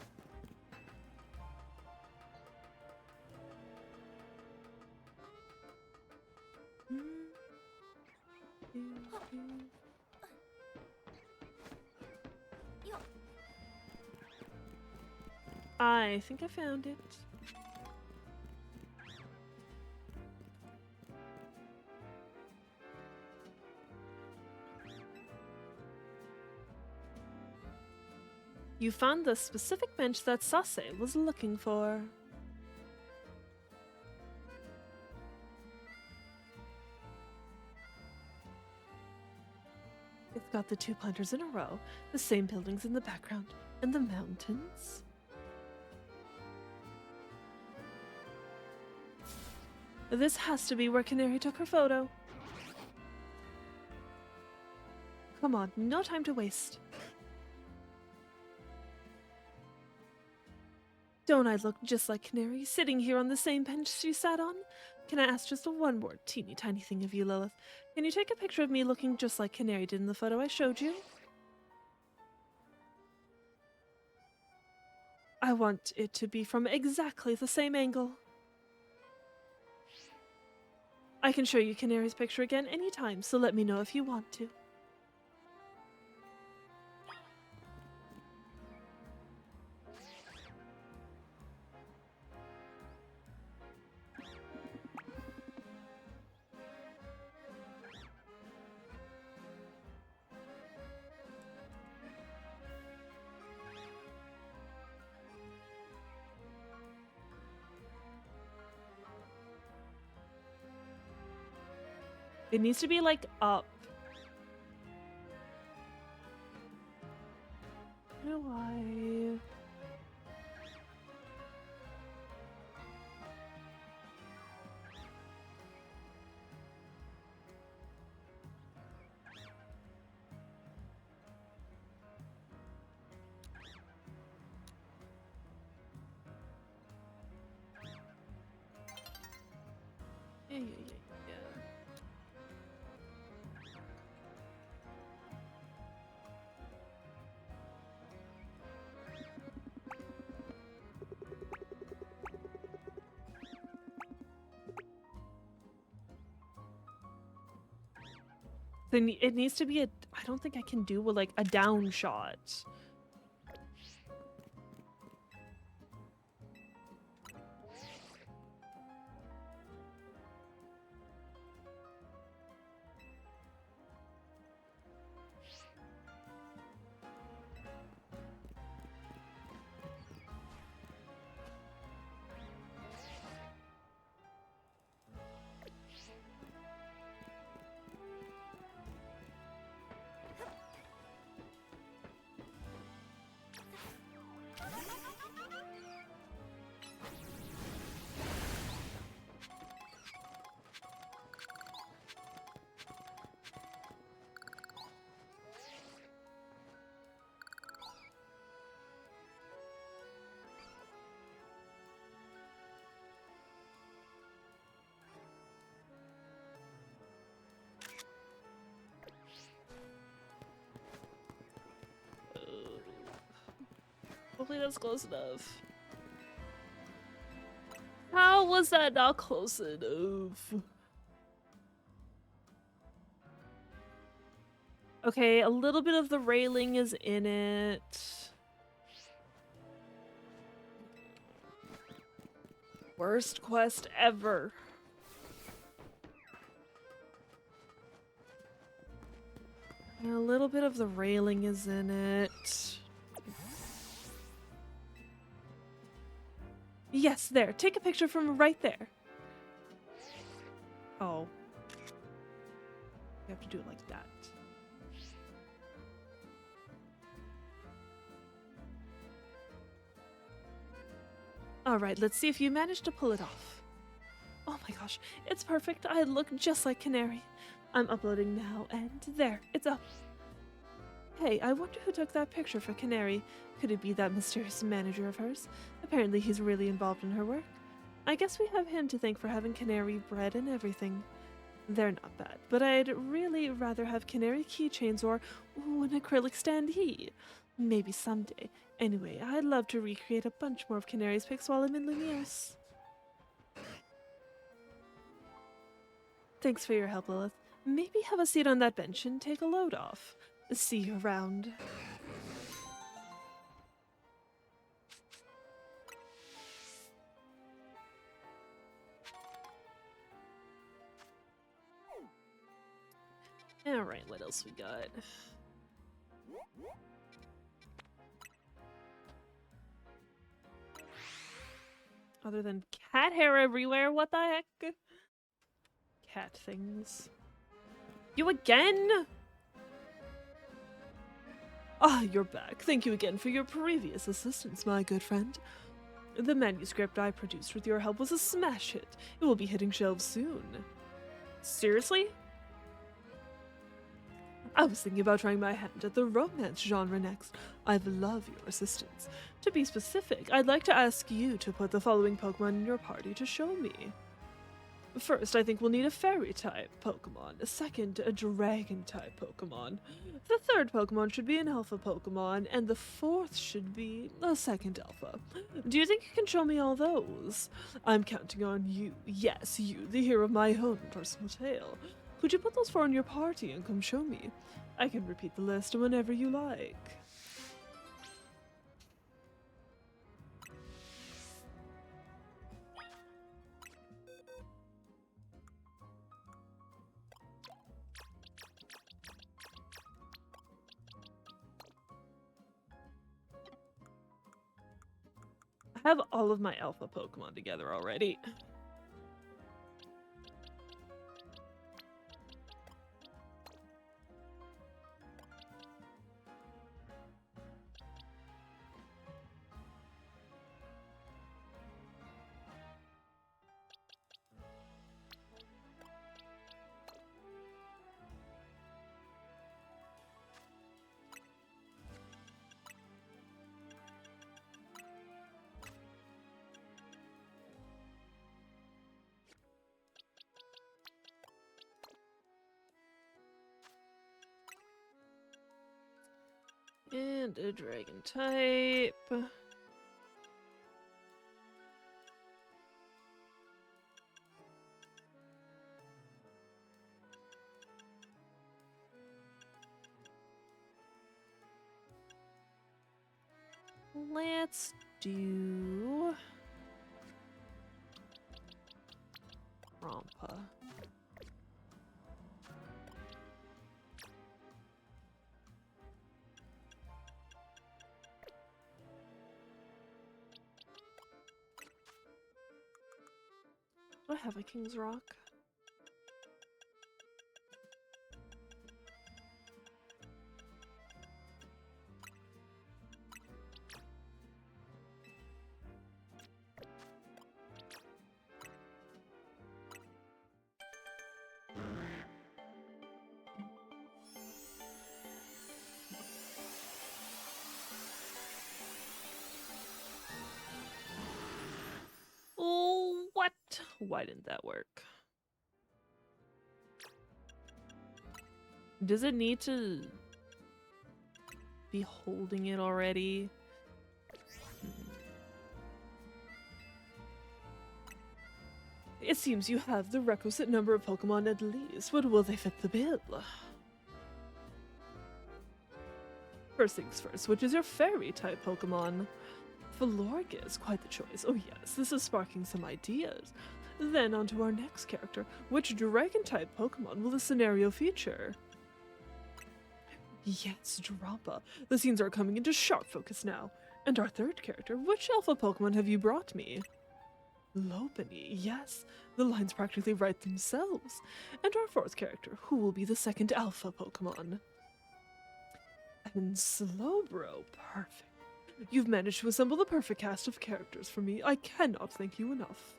I think I found it. You found the specific bench that Sase was looking for. It's got the two planters in a row, the same buildings in the background, and the mountains. This has to be where Canary took her photo. Come on, no time to waste. Don't I look just like Canary, sitting here on the same bench she sat on? Can I ask just one more teeny tiny thing of you, Lilith? Can you take a picture of me looking just like Canary did in the photo I showed you? I want it to be from exactly the same angle. I can show you Canary's picture again anytime, so let me know if you want to. It needs to be like up. How do I? Yeah. Then it needs to be a. I don't think I can do like a down shot. Hopefully that's close enough. How was that not close enough? Okay, a little bit of the railing is in it. Worst quest ever. And a little bit of the railing is in it. Yes, there. Take a picture from right there. Oh. You have to do it like that. Alright, let's see if you managed to pull it off. Oh my gosh, it's perfect. I look just like Canary. I'm uploading now, and there, it's up. Hey, I wonder who took that picture for Canary. Could it be that mysterious manager of hers? Apparently he's really involved in her work. I guess we have him to thank for having Canary bread and everything. They're not bad, but I'd really rather have Canary keychains or an acrylic standee. Maybe someday. Anyway, I'd love to recreate a bunch more of Canary's pics while I'm in Lumios. Thanks for your help, Lilith. Maybe have a seat on that bench and take a load off. See you around. Alright, what else we got? Other than cat hair everywhere, what the heck? Cat things. You again? Ah, you're back. Thank you again for your previous assistance, my good friend. The manuscript I produced with your help was a smash hit. It will be hitting shelves soon. Seriously? I was thinking about trying my hand at the romance genre next. I'd love your assistance. To be specific, I'd like to ask you to put the following Pokemon in your party to show me. First, I think we'll need a fairy-type Pokemon. Second, a dragon-type Pokemon. The third Pokemon should be an alpha Pokemon, and the fourth should be a second alpha. Do you think you can show me all those? I'm counting on you. Yes, you, the hero of my own personal tale. Could you put those four in your party and come show me? I can repeat the list whenever you like. I have all of my alpha Pokemon together already. And a dragon type. Let's do Rampa. Do I have a King's Rock? Oh, what? Why didn't that work? Does it need to be holding it already? It seems you have the requisite number of Pokemon at least. But will they fit the bill? First things first, which is your fairy-type Pokemon? Florges, quite the choice. Oh yes, this is sparking some ideas. Then on to our next character. Which Dragon-type Pokemon will the scenario feature? Yes, Drampa. The scenes are coming into sharp focus now. And our third character, which Alpha Pokemon have you brought me? Lopunny, yes. The lines practically write themselves. And our fourth character, who will be the second Alpha Pokemon? And Slowbro, perfect. You've managed to assemble the perfect cast of characters for me. I cannot thank you enough.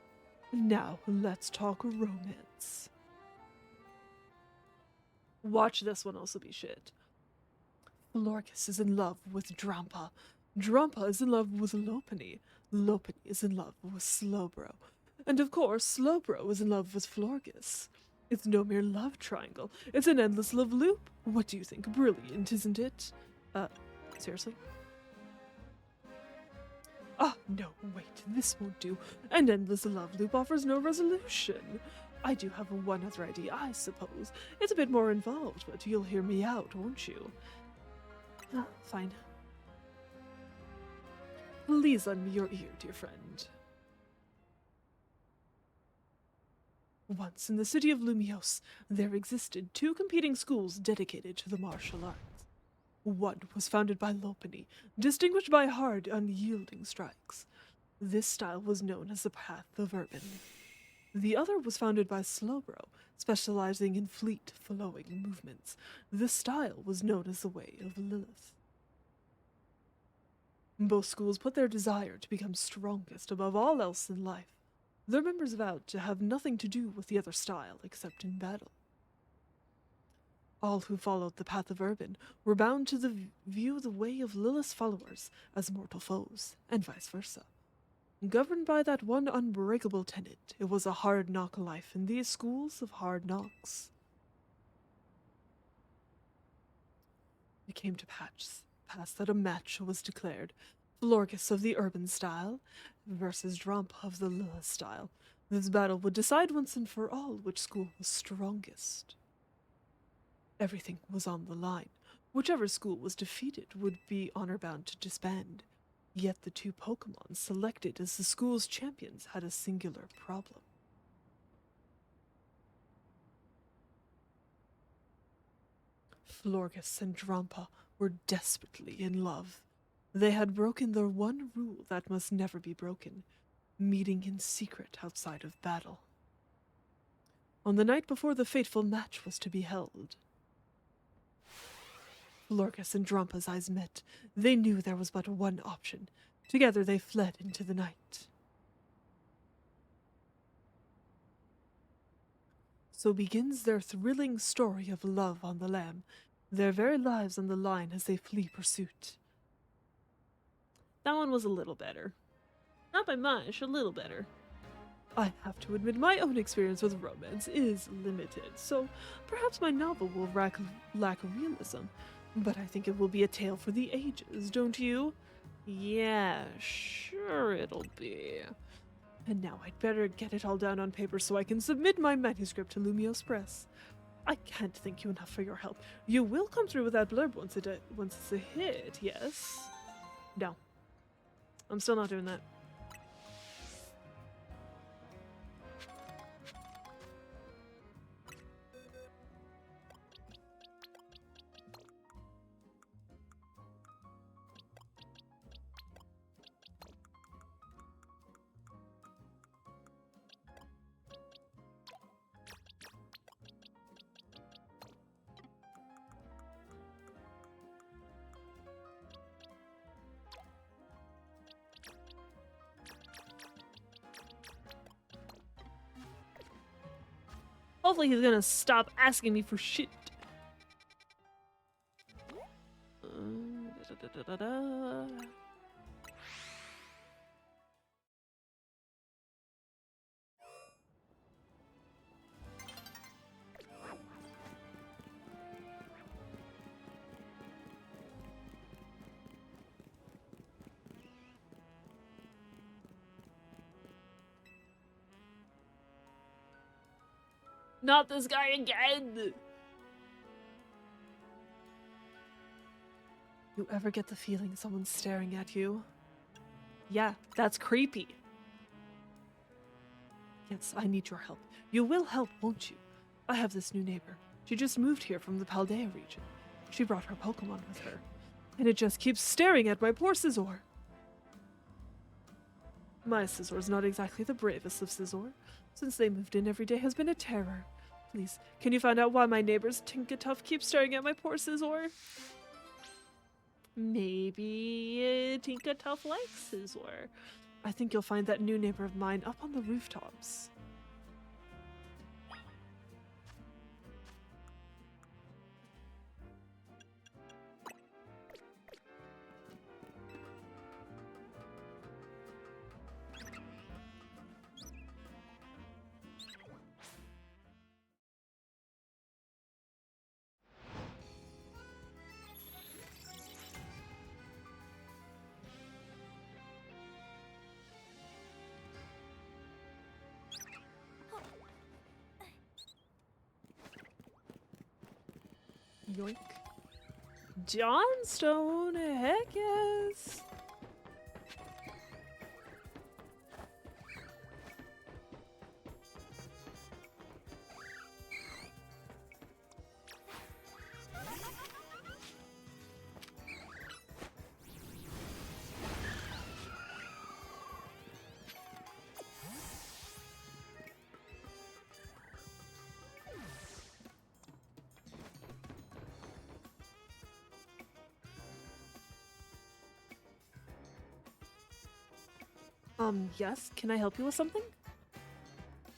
Now, let's talk romance. Watch this one also be shit. Florges is in love with Drampa. Drampa is in love with Lopunny. Lopunny is in love with Slowbro. And of course, Slowbro is in love with Florges. It's no mere love triangle. It's an endless love loop. What do you think? Brilliant, isn't it? Seriously? Ah, no, wait, this won't do. An endless love loop offers no resolution. I do have one other idea, I suppose. It's a bit more involved, but you'll hear me out, won't you? Ah, fine. Please lend me your ear, dear friend. Once in the city of Lumiose, there existed two competing schools dedicated to the martial arts. One was founded by Lopunny, distinguished by hard, unyielding strikes. This style was known as the Path of Urban. The other was founded by Slowbro, specializing in fleet, flowing movements. This style was known as the Way of Lilith. Both schools put their desire to become strongest above all else in life. Their members vowed to have nothing to do with the other style except in battle. All who followed the Path of Urban were bound to view the Way of Lilith's followers as mortal foes, and vice versa. Governed by that one unbreakable tenet, it was a hard-knock life in these schools of hard knocks. It came to pass that a match was declared. Florges of the Urban style versus Drampa of the Lilith style. This battle would decide once and for all which school was strongest. Everything was on the line. Whichever school was defeated would be honor-bound to disband. Yet the two Pokemon selected as the school's champions had a singular problem. Florges and Drampa were desperately in love. They had broken the one rule that must never be broken, meeting in secret outside of battle. On the night before the fateful match was to be held, Florges and Drampa's eyes met. They knew there was but one option. Together they fled into the night. So begins their thrilling story of love on the lam, their very lives on the line as they flee pursuit. That one was a little better. Not by much, a little better. I have to admit my own experience with romance is limited, so perhaps my novel will lack realism. But I think it will be a tale for the ages, don't you? Yeah, sure it'll be. And now I'd better get it all down on paper so I can submit my manuscript to Lumios Press. I can't thank you enough for your help. You will come through with that blurb once it's a hit, yes? No. I'm still not doing that. Hopefully he's gonna stop asking me for shit. Da-da-da-da-da. Not this guy again! You ever get the feeling someone's staring at you? Yeah, that's creepy. Yes, I need your help. You will help, won't you? I have this new neighbor. She just moved here from the Paldea region. She brought her Pokemon with her. And it just keeps staring at my poor Scizor. My Scisor's not exactly the bravest of Scizor. Since they moved in, every day has been a terror. Please, can you find out why my neighbor's Tinkatuff keeps staring at my poor Scizor? Maybe Tinkatuff likes Scizor. I think you'll find that new neighbor of mine up on the rooftops. Yoink. Johnstone, heck yes! Yes, can I help you with something?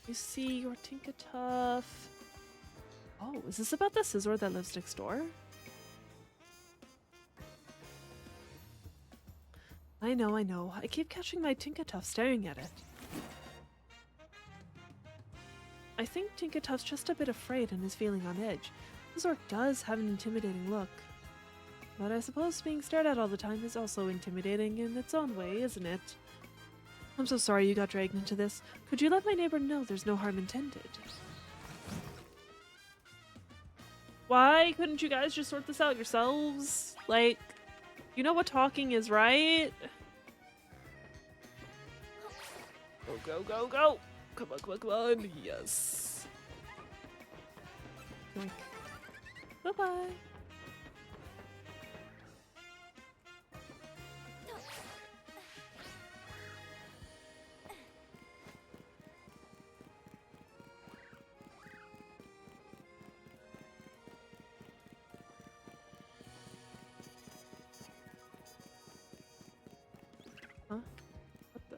You see your Tinkatuff. Oh, is this about the Scizor that lives next door? I know. I keep catching my Tinkatuff staring at it. I think Tinkatuff's just a bit afraid and is feeling on edge. Scizor does have an intimidating look. But I suppose being stared at all the time is also intimidating in its own way, isn't it? I'm so sorry you got dragged into this. Could you let my neighbor know there's no harm intended? Why couldn't you guys just sort this out yourselves? Like, you know what talking is, right? Go. Come on. Yes. Yoink. Bye-bye. Huh? What the?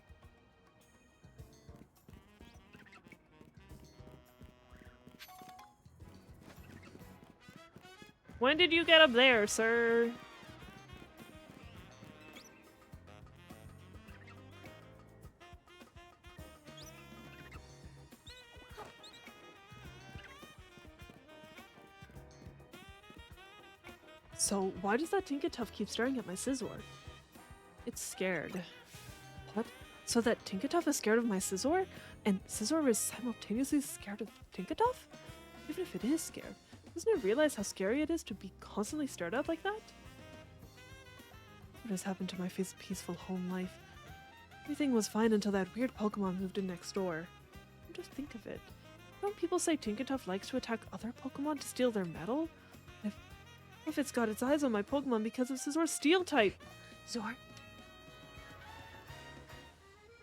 When did you get up there, sir? So why does that Tinkatuff keep staring at my Scizor? It's scared. What? So that Tinkatuff is scared of my Scizor? And Scizor is simultaneously scared of Tinkatuff? Even if it is scared, doesn't it realize how scary it is to be constantly stared at like that? What has happened to my peaceful home life? Everything was fine until that weird Pokemon moved in next door. Just think of it. Don't people say Tinkatuff likes to attack other Pokemon to steal their metal? If it's got its eyes on my Pokemon because of Scizor's steel type. Zor?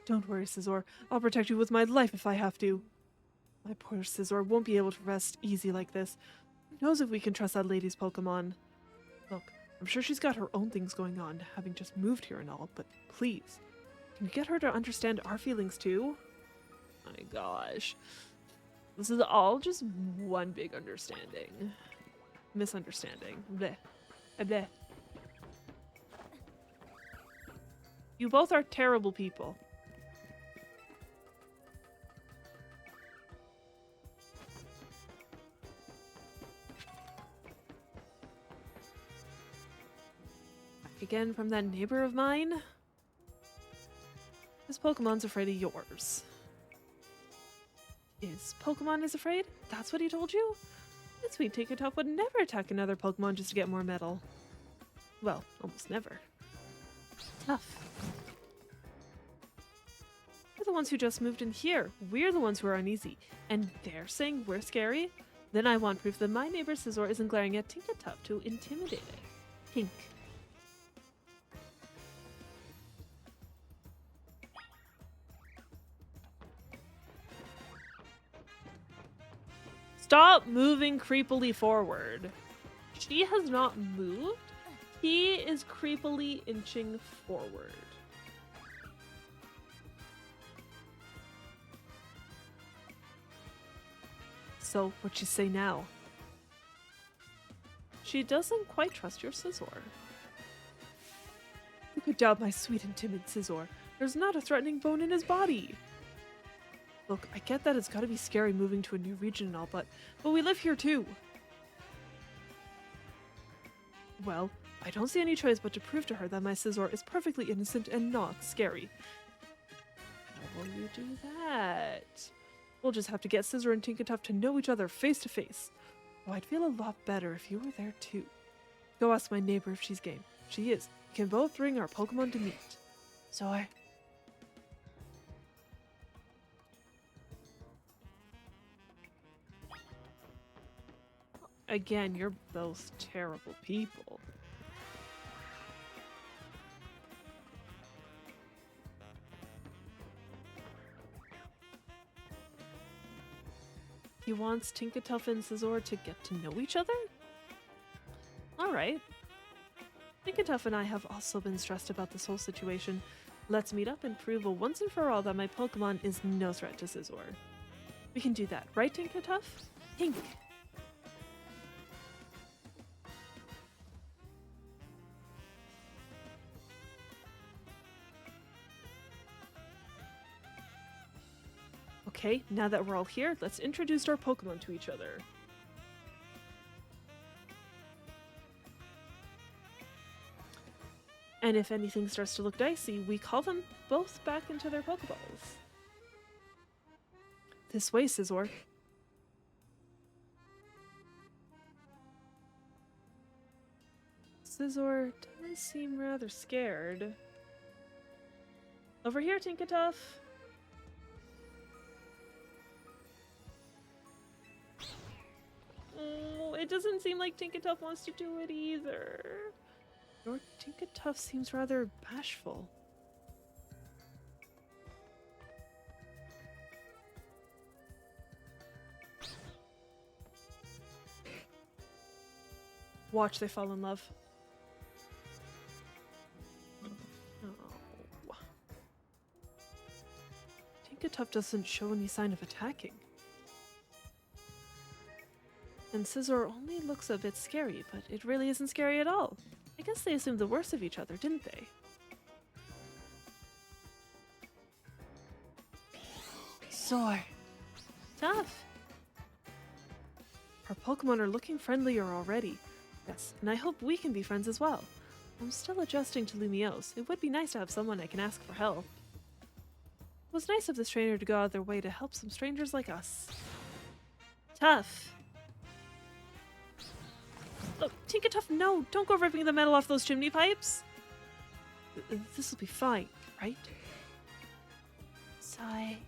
Don't worry, Scizor. I'll protect you with my life if I have to. My poor Scizor won't be able to rest easy like this. Who knows if we can trust that lady's Pokemon? Look, I'm sure she's got her own things going on, having just moved here and all, but please, can you get her to understand our feelings too? My gosh. This is all just one big misunderstanding. Bleh. Bleh. You both are terrible people. Back again from that neighbor of mine. This Pokemon's afraid of yours. His Pokemon is afraid? That's what he told you? That sweet Tinkatuff would never attack another Pokemon just to get more metal. Well, almost never. Tough. We're the ones who just moved in here. We're the ones who are uneasy. And they're saying we're scary? Then I want proof that my neighbor Scizor isn't glaring at Tinkatuff to intimidate it. Tink. Stop moving creepily forward. She has not moved. He is creepily inching forward. So, what'd she say now? She doesn't quite trust your Scizor. You could doubt my sweet and timid Scizor. There's not a threatening bone in his body. Look, I get that it's gotta be scary moving to a new region and all, but we live here too. Well, I don't see any choice but to prove to her that my Scizor is perfectly innocent and not scary. How will you do that? We'll just have to get Scizor and Tinkatuff to know each other face to face. Oh, I'd feel a lot better if you were there too. Go ask my neighbor if she's game. She is. We can both bring our Pokemon to meet. So Again, you're both terrible people. He wants Tinkatuff and Scizor to get to know each other? Alright. Tinkatuff and I have also been stressed about this whole situation. Let's meet up and prove once and for all that my Pokemon is no threat to Scizor. We can do that, right, Tinkatuff? Tink! Okay, now that we're all here, let's introduce our Pokemon to each other. And if anything starts to look dicey, we call them both back into their Pokeballs. This way, Scizor. Scizor does seem rather scared. Over here, Tinkatuff. Oh, it doesn't seem like Tinkatuff wants to do it either. Your Tinkatuff seems rather bashful. Watch they fall in love. Oh. Tinkatuff doesn't show any sign of attacking. And Scizor only looks a bit scary, but it really isn't scary at all. I guess they assumed the worst of each other, didn't they? Zor. Tough. Our Pokemon are looking friendlier already. Yes, and I hope we can be friends as well. I'm still adjusting to Lumiose. It would be nice to have someone I can ask for help. It was nice of this trainer to go out of their way to help some strangers like us. Tough. Oh, Tinkatuff, no! Don't go ripping the metal off those chimney pipes! This'll be fine, right? Sigh.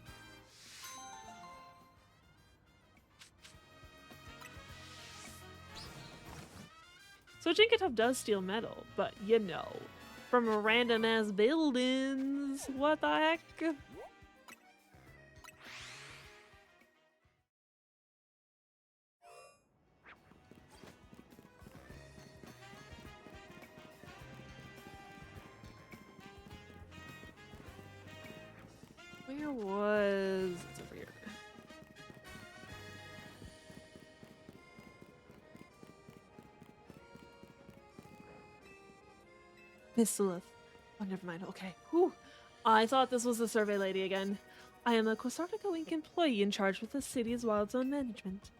So Tinkatuff does steal metal, but you know, from random ass buildings. What the heck? Where was... It's over here. Miss Lilith. Oh, never mind. Okay. Whew. I thought this was the survey lady again. I am a Quasartico Inc. employee in charge with the city's wild zone management.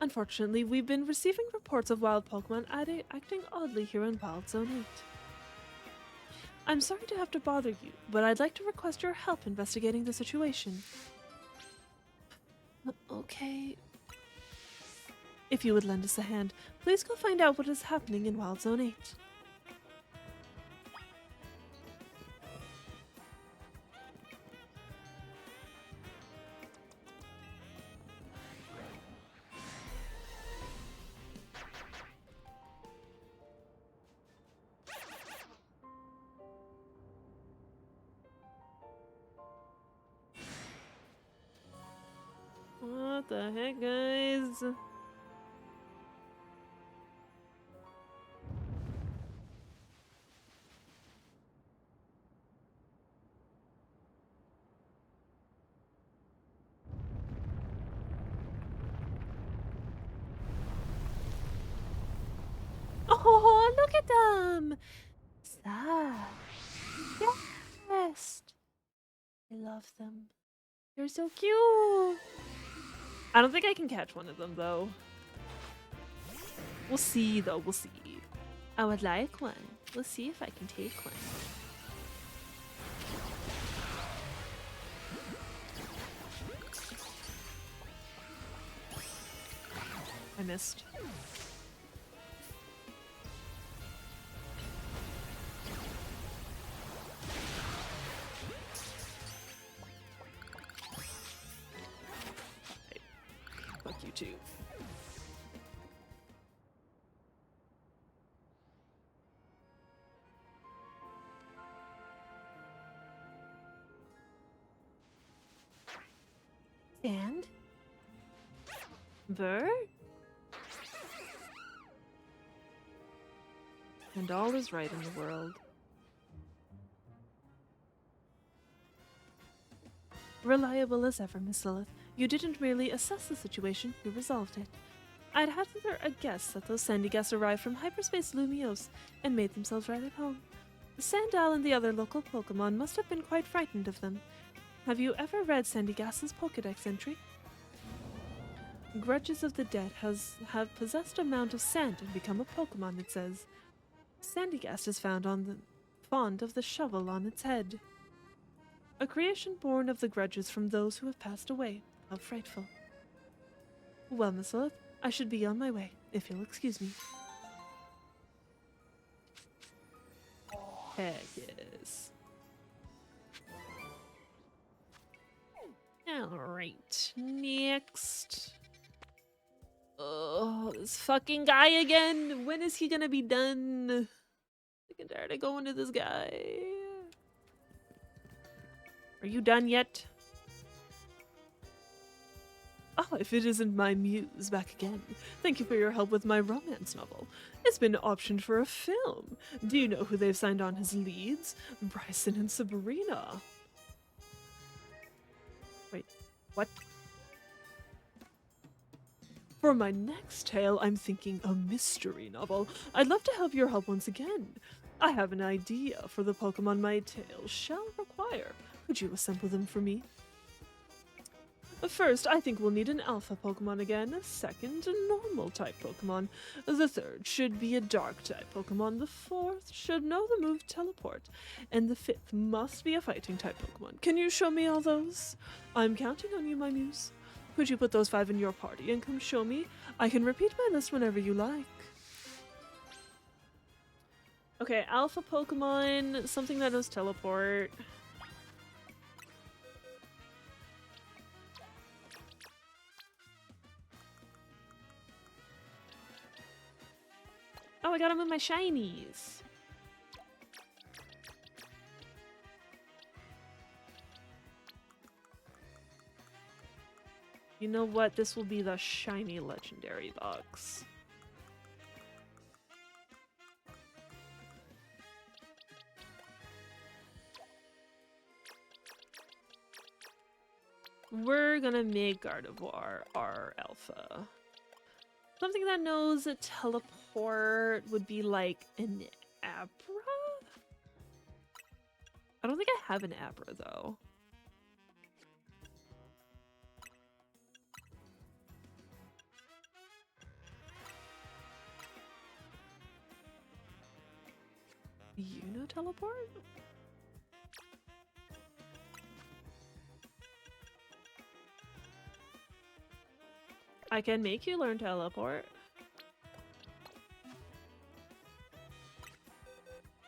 Unfortunately, we've been receiving reports of wild Pokemon acting oddly here in Wild Zone 8. I'm sorry to have to bother you, but I'd like to request your help investigating the situation. Okay. If you would lend us a hand, please go find out what is happening in Wild Zone 8. What the heck, guys? Oh, look at them! Sad. Yes! I love them. They're so cute! I don't think I can catch one of them, though. We'll see, though. We'll see. I would like one. We'll see if I can take one. I missed. Fuck you too. And? Ver? And all is right in the world. Reliable as ever, Miss Lilith. You didn't merely assess the situation, you resolved it. I'd hazard a guess that those Sandygast arrived from hyperspace Lumiose and made themselves right at home. Sandal and the other local Pokemon must have been quite frightened of them. Have you ever read Sandygast's Pokedex entry? Grudges of the Dead have possessed a mound of sand and become a Pokemon, it says. Sandygast is fond of the shovel on its head. A creation born of the grudges from those who have passed away. How frightful. Well, Miss Lilith, I should be on my way, if you'll excuse me. Heck yes. Alright, next. Oh, this fucking guy again. When is he gonna be done? Sick and tired of going to this guy. Are you done yet? Oh, if it isn't my muse back again. Thank you for your help with my romance novel. It's been optioned for a film. Do you know who they've signed on as leads? Bryson and Sabrina. Wait, what? For my next tale, I'm thinking a mystery novel. I'd love to have your help once again. I have an idea for the Pokemon my tale shall require. Could you assemble them for me? First, I think we'll need an alpha Pokemon again. Second, a normal type Pokemon. The third should be a dark type Pokemon. The fourth should know the move Teleport. And the fifth must be a fighting type Pokemon. Can you show me all those? I'm counting on you, my muse. Could you put those 5 in your party and come show me? I can repeat my list whenever you like. Okay, alpha Pokemon, something that knows Teleport. Oh, I got them with my shinies. You know what? This will be the shiny legendary box. We're gonna make Gardevoir our alpha. Something that knows a teleport would be like an Abra? I don't think I have an Abra though. You know teleport? I can make you learn teleport.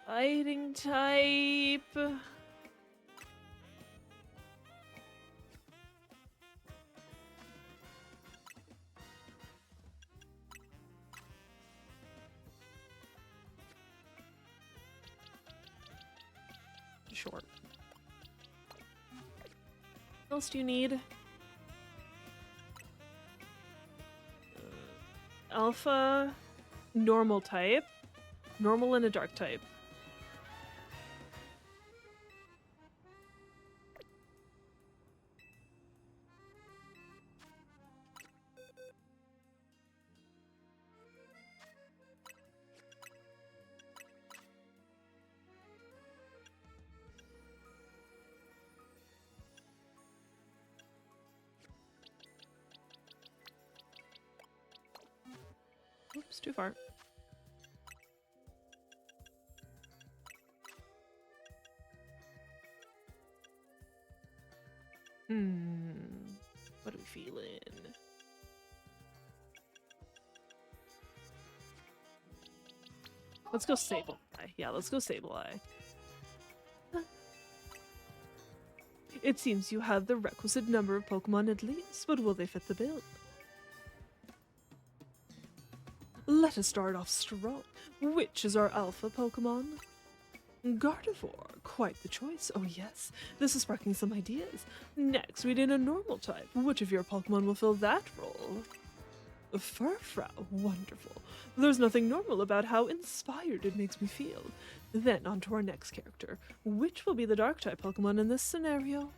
Fighting type. Sure. What else do you need? Alpha, normal type, normal and a dark type. Oops, too far. What are we feeling? Let's go Sableye. Yeah, let's go Sableye. It seems you have the requisite number of Pokemon at least, but will they fit the bill? Let us start off strong. Which is our alpha Pokemon? Gardevoir, quite the choice. Oh yes, this is sparking some ideas. Next, we need a normal type. Which of your Pokemon will fill that role? Furfrou, wonderful. There's nothing normal about how inspired it makes me feel. Then on to our next character. Which will be the dark type Pokemon in this scenario?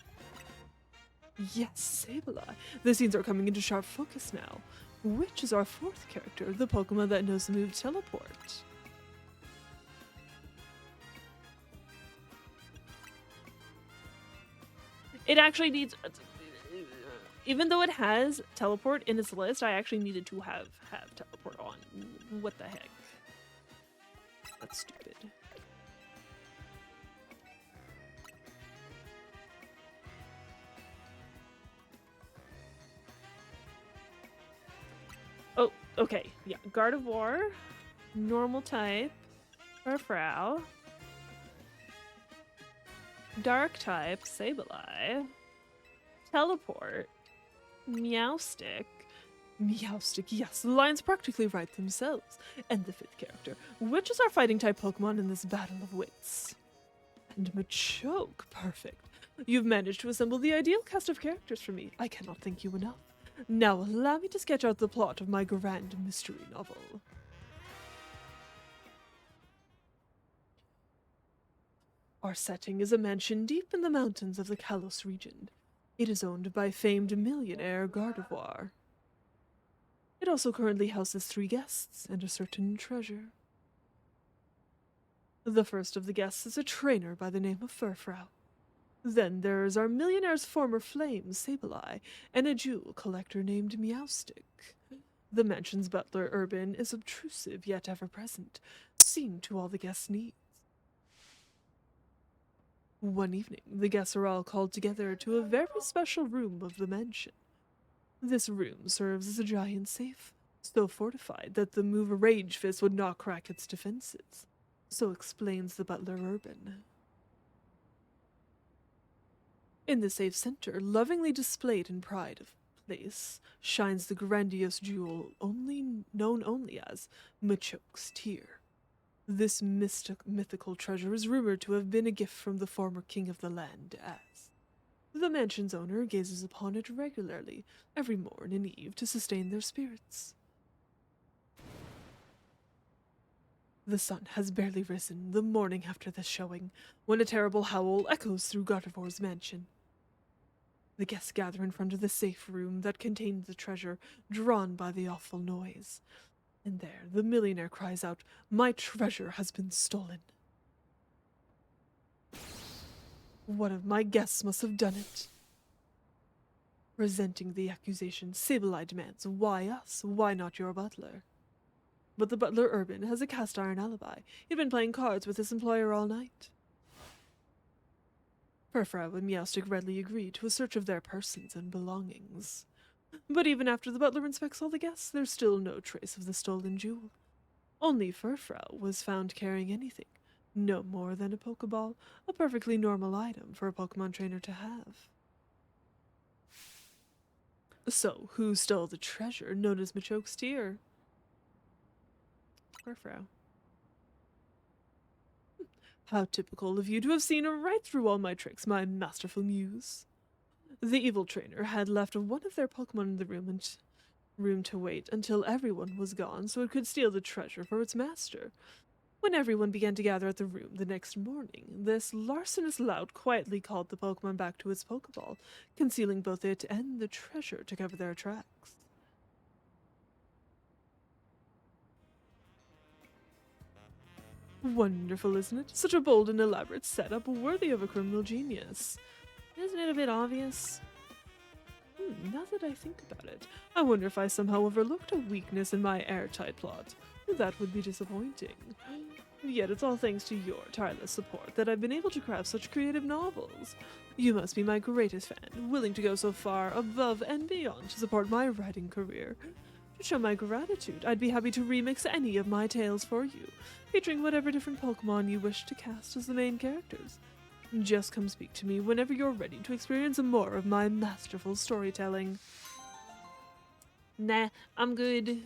Yes, Sableye. The scenes are coming into sharp focus now. Which is our fourth character, the Pokemon that knows the move Teleport? It actually needs... Even though it has Teleport in its list, I actually needed to have Teleport on. What the heck? That's stupid. Oh, okay. Yeah, Gardevoir, normal type, Furfrou, dark type, Sableye, Teleport, Meowstic. Meowstic, yes, the lines practically write themselves. And the fifth character, which is our fighting type Pokemon in this battle of wits? And Machoke, perfect. You've managed to assemble the ideal cast of characters for me. I cannot thank you enough. Now allow me to sketch out the plot of my grand mystery novel. Our setting is a mansion deep in the mountains of the Kalos region. It is owned by famed millionaire Gardevoir. It also currently houses 3 guests and a certain treasure. The first of the guests is a trainer by the name of Furfrou. Then there's our millionaire's former flame, Sableye, and a jewel collector named Meowstick. The mansion's butler, Urban, is obtrusive yet ever present, seeing to all the guests' needs. One evening, the guests are all called together to a very special room of the mansion. This room serves as a giant safe, so fortified that the move a rage fist would not crack its defenses. So explains the butler Urban. In the safe center, lovingly displayed in pride of place, shines the grandiose jewel known only as Machoke's Tear. This mythical treasure is rumored to have been a gift from the former king of the land, as the mansion's owner gazes upon it regularly, every morn and eve, to sustain their spirits. The sun has barely risen the morning after this showing, when a terrible howl echoes through Gardevoir's mansion. The guests gather in front of the safe room that contains the treasure, drawn by the awful noise. And there, the millionaire cries out, "My treasure has been stolen." One of my guests must have done it. Resenting the accusation, Sableye demands, "Why us? Why not your butler?" But the butler Urban has a cast-iron alibi. He'd been playing cards with his employer all night. Furfrou and Meowstick readily agree to a search of their persons and belongings. But even after the butler inspects all the guests, there's still no trace of the stolen jewel. Only Furfrou was found carrying anything, no more than a Pokeball, a perfectly normal item for a Pokemon trainer to have. So, who stole the treasure known as Machoke's Tear? Furfrou. How typical of you to have seen right through all my tricks, my masterful muse. The evil trainer had left one of their Pokemon in the room to wait until everyone was gone so it could steal the treasure for its master. When everyone began to gather at the room the next morning, this larcenous lout quietly called the Pokemon back to its Pokeball, concealing both it and the treasure to cover their tracks. Wonderful, isn't it? Such a bold and elaborate setup, worthy of a criminal genius. Isn't it a bit obvious? Now that I think about it, I wonder if I somehow overlooked a weakness in my airtight plot. That would be disappointing. Yet it's all thanks to your tireless support that I've been able to craft such creative novels. You must be my greatest fan, willing to go so far above and beyond to support my writing career. To show my gratitude, I'd be happy to remix any of my tales for you, featuring whatever different Pokemon you wish to cast as the main characters. Just come speak to me whenever you're ready to experience more of my masterful storytelling. Nah, I'm good.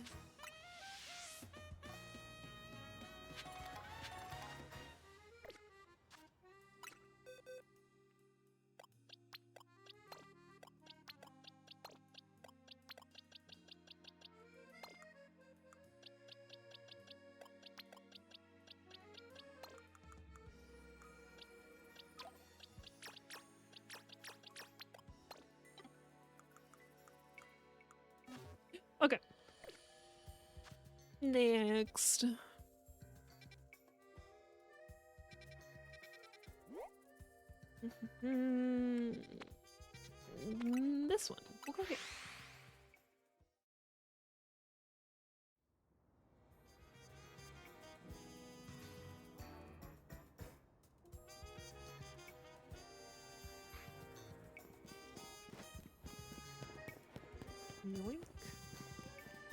Okay. Next. This one. We'll go here. Yoink.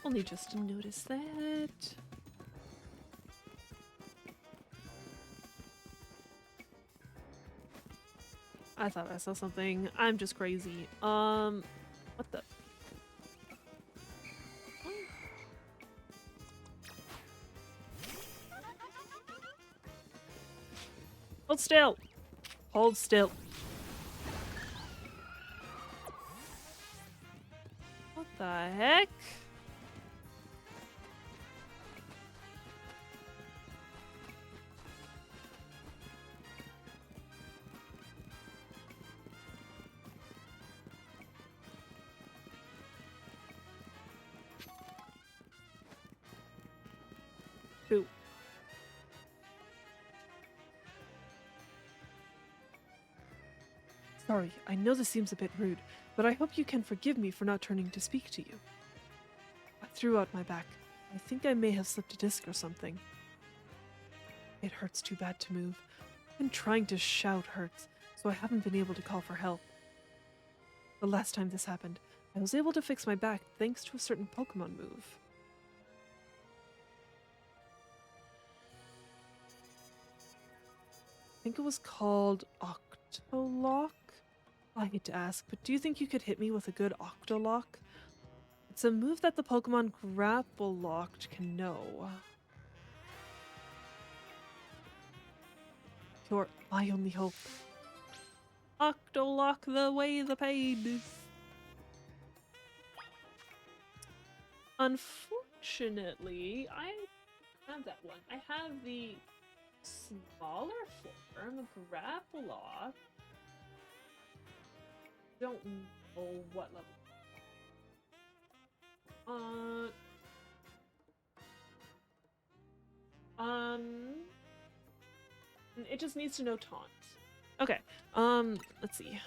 Only just to notice that. I thought I saw something. I'm just crazy. What the? Hold still. Hold still. What the heck? Who? Sorry, I know this seems a bit rude, but I hope you can forgive me for not turning to speak to you. I threw out my back. I think I may have slipped a disc or something. It hurts too bad to move. Even trying to shout hurts, so I haven't been able to call for help. The last time this happened, I was able to fix my back thanks to a certain Pokemon move. I think it was called Octolock? I hate to ask, but do you think you could hit me with a good Octolock? It's a move that the Pokemon Grapple Locked can know. You're my only hope. Octolock the way the pain is. Unfortunately, I have that one. I have the smaller form, Grapple Lock. Don't know what level. It just needs to know taunt. Okay. Let's see.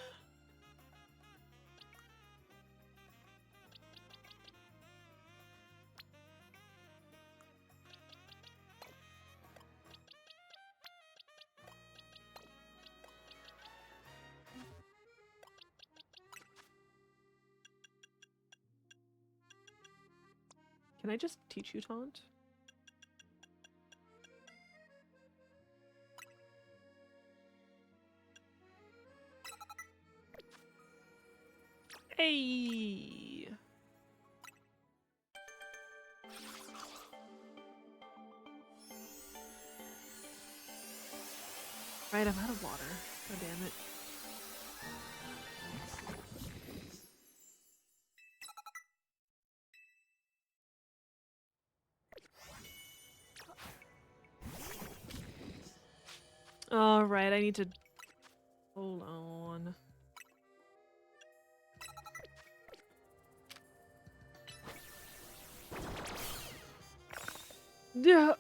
Can I just teach you taunt? Hey! Right, I'm out of water. God damn it. Alright, I need to... Hold on. Yeah.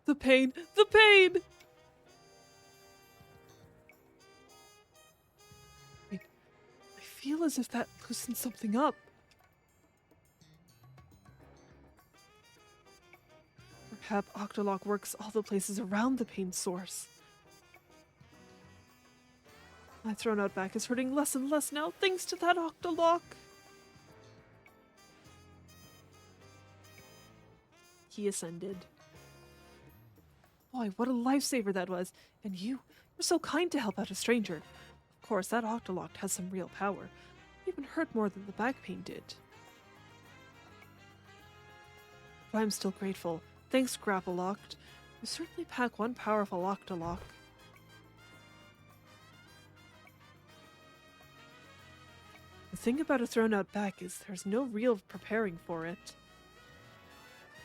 The pain! The pain! Wait, I feel as if that loosened something up. Perhaps Octolock works all the places around the pain source. My thrown out back is hurting less and less now, thanks to that Octolock. He ascended. Boy, what a lifesaver that was. And you're so kind to help out a stranger. Of course, that Octolock has some real power. It even hurt more than the back pain did. But I'm still grateful. Thanks, Grapple Locked. You certainly pack one powerful Octolock. The thing about a thrown out back is there's no real preparing for it.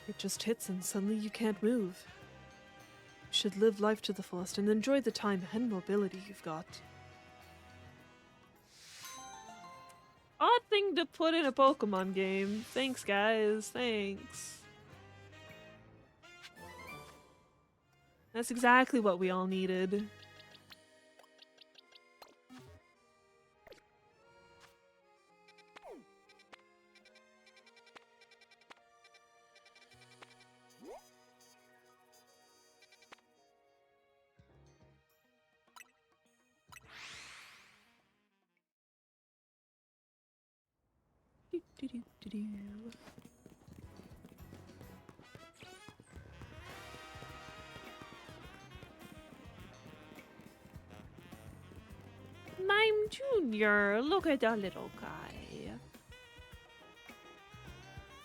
It just hits and suddenly you can't move. You should live life to the fullest and enjoy the time and mobility you've got. Odd thing to put in a Pokemon game. Thanks, guys. Thanks. That's exactly what we all needed. Mime Junior, look at that little guy.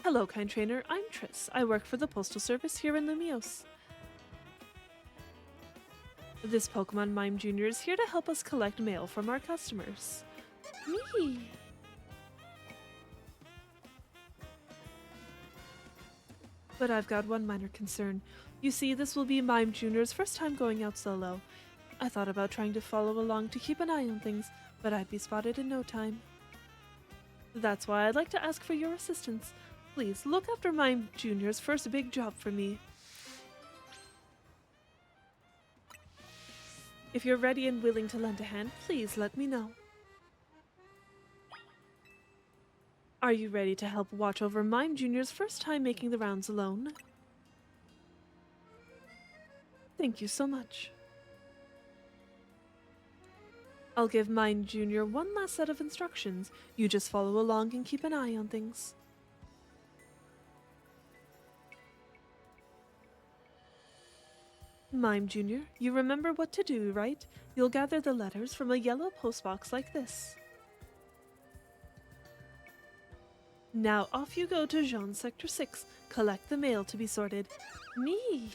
Hello, kind trainer. I'm Triss. I work for the Postal Service here in Lumiose. This Pokemon Mime Junior is here to help us collect mail from our customers. Me. But I've got one minor concern. You see, this will be Mime Junior's first time going out solo. I thought about trying to follow along to keep an eye on things, but I'd be spotted in no time. That's why I'd like to ask for your assistance. Please, look after Mime Junior's first big job for me. If you're ready and willing to lend a hand, please let me know. Are you ready to help watch over Mime Jr.'s first time making the rounds alone? Thank you so much. I'll give Mime Jr. one last set of instructions. You just follow along and keep an eye on things. Mime Jr., you remember what to do, right? You'll gather the letters from a yellow postbox like this. Now off you go to Jean Sector 6. Collect the mail to be sorted. Me!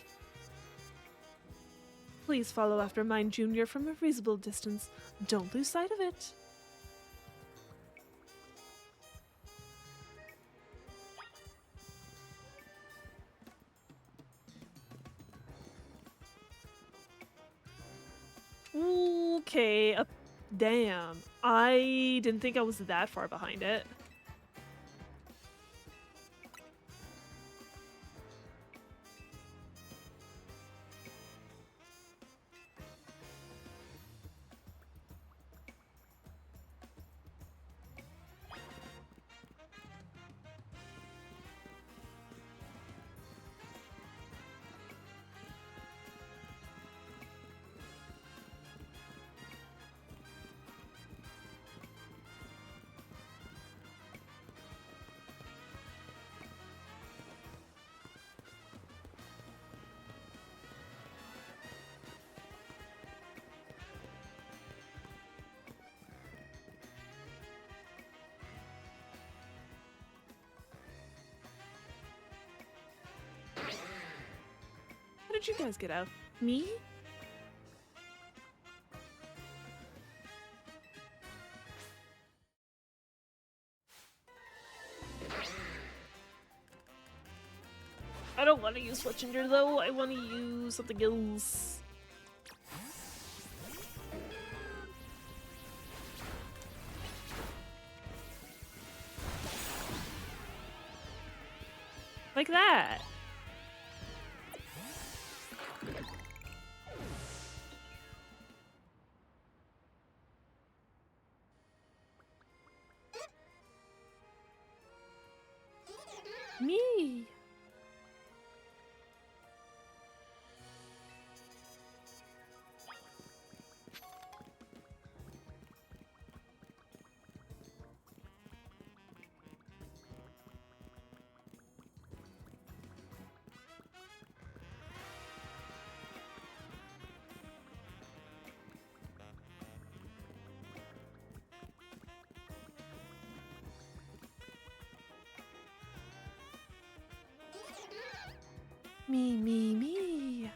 Please follow after Mime Jr. from a reasonable distance. Don't lose sight of it. Okay, damn. I didn't think I was that far behind it. How did you guys get out? Me? I don't want to use Fletchinger though. I want to use something else. Like that. Me. Me.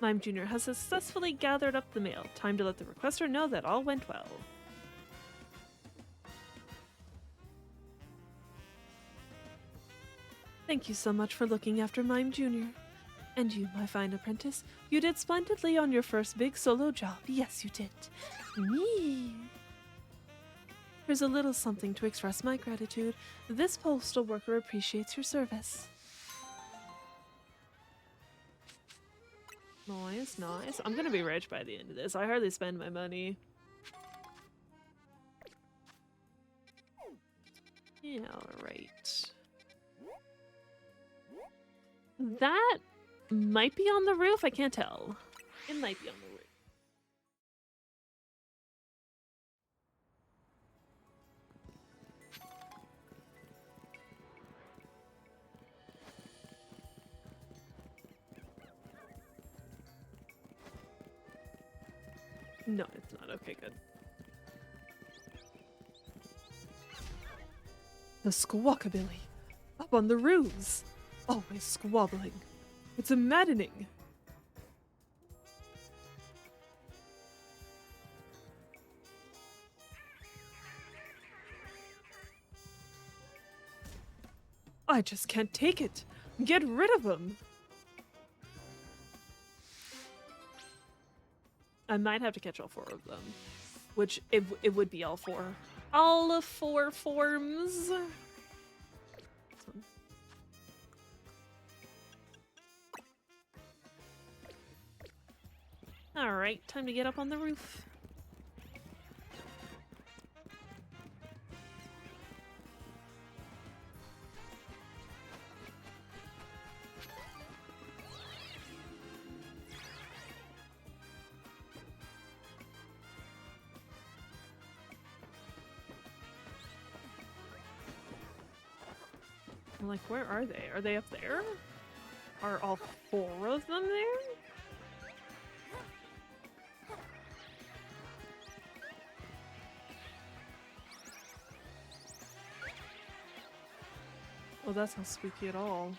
Mime Jr. has successfully gathered up the mail. Time to let the requester know that all went well. Thank you so much for looking after Mime Jr. And you, my fine apprentice, you did splendidly on your first big solo job. Yes, you did. Me. Here's a little something to express my gratitude. This postal worker appreciates your service. Nice. I'm gonna be rich by the end of this. I hardly spend my money. Yeah, alright. That might be on the roof. I can't tell. It might be on the roof. No, it's not. Okay, good. The squawkabilly. Up on the roofs. Always squabbling. It's a maddening. I just can't take it. Get rid of them. I might have to catch all 4 of them, which it would be all 4. All 4 forms. Alright, time to get up on the roof. I'm like, where are they? Are they up there? Are all 4 of them there? Well, that's not spooky at all.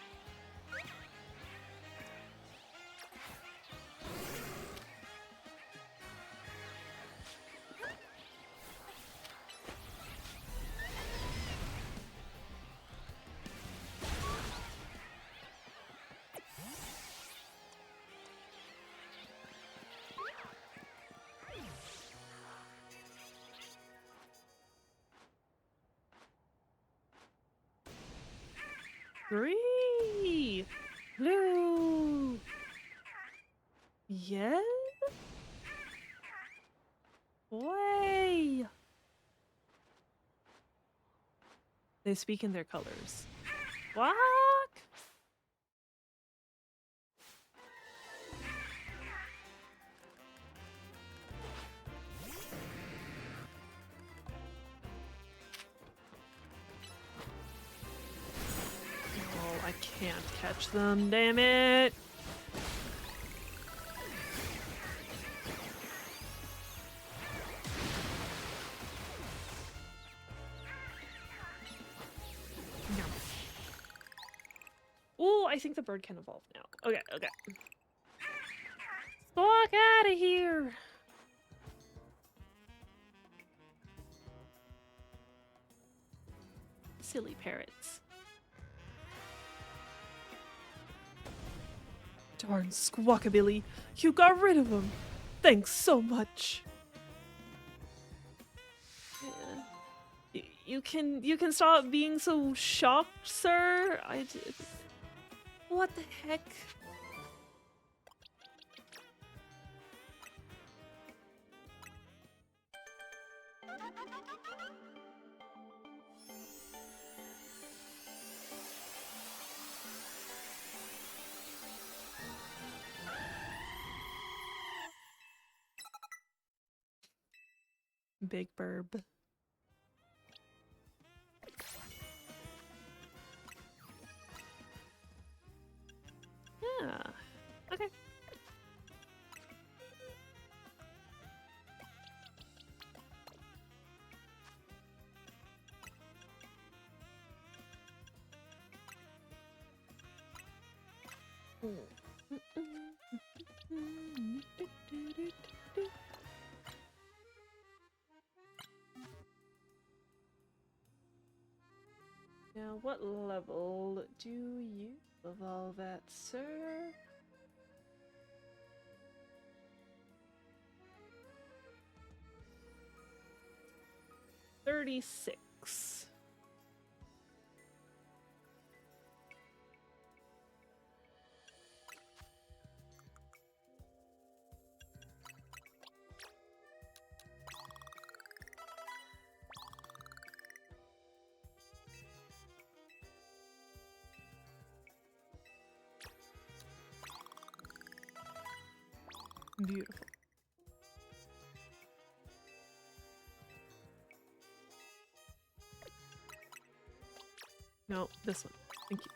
Three! Blue! Yeah? Way! They speak in their colors. What? Oh, I can't catch them, damn it! Oh, I think the bird can evolve now. Okay, okay. Walk out of here! Silly parrots. Darn Squawkabilly, you got rid of him. Thanks so much. Yeah. You can stop being so shocked, sir. What the heck? Big burb. Yeah. Okay. Now, what level do you evolve at, sir? "36. Beautiful. No, this one. Thank you.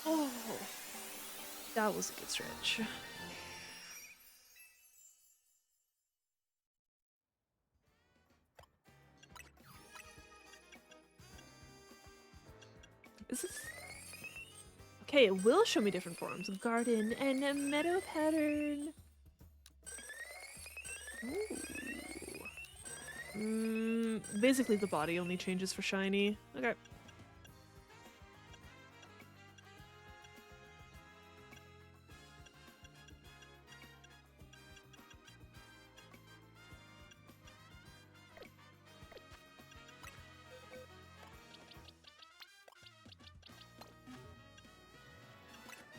Oh, that was a good stretch. Is this... Okay, it will show me different forms. Garden and a meadow pattern. Ooh. Basically the body only changes for shiny. Okay.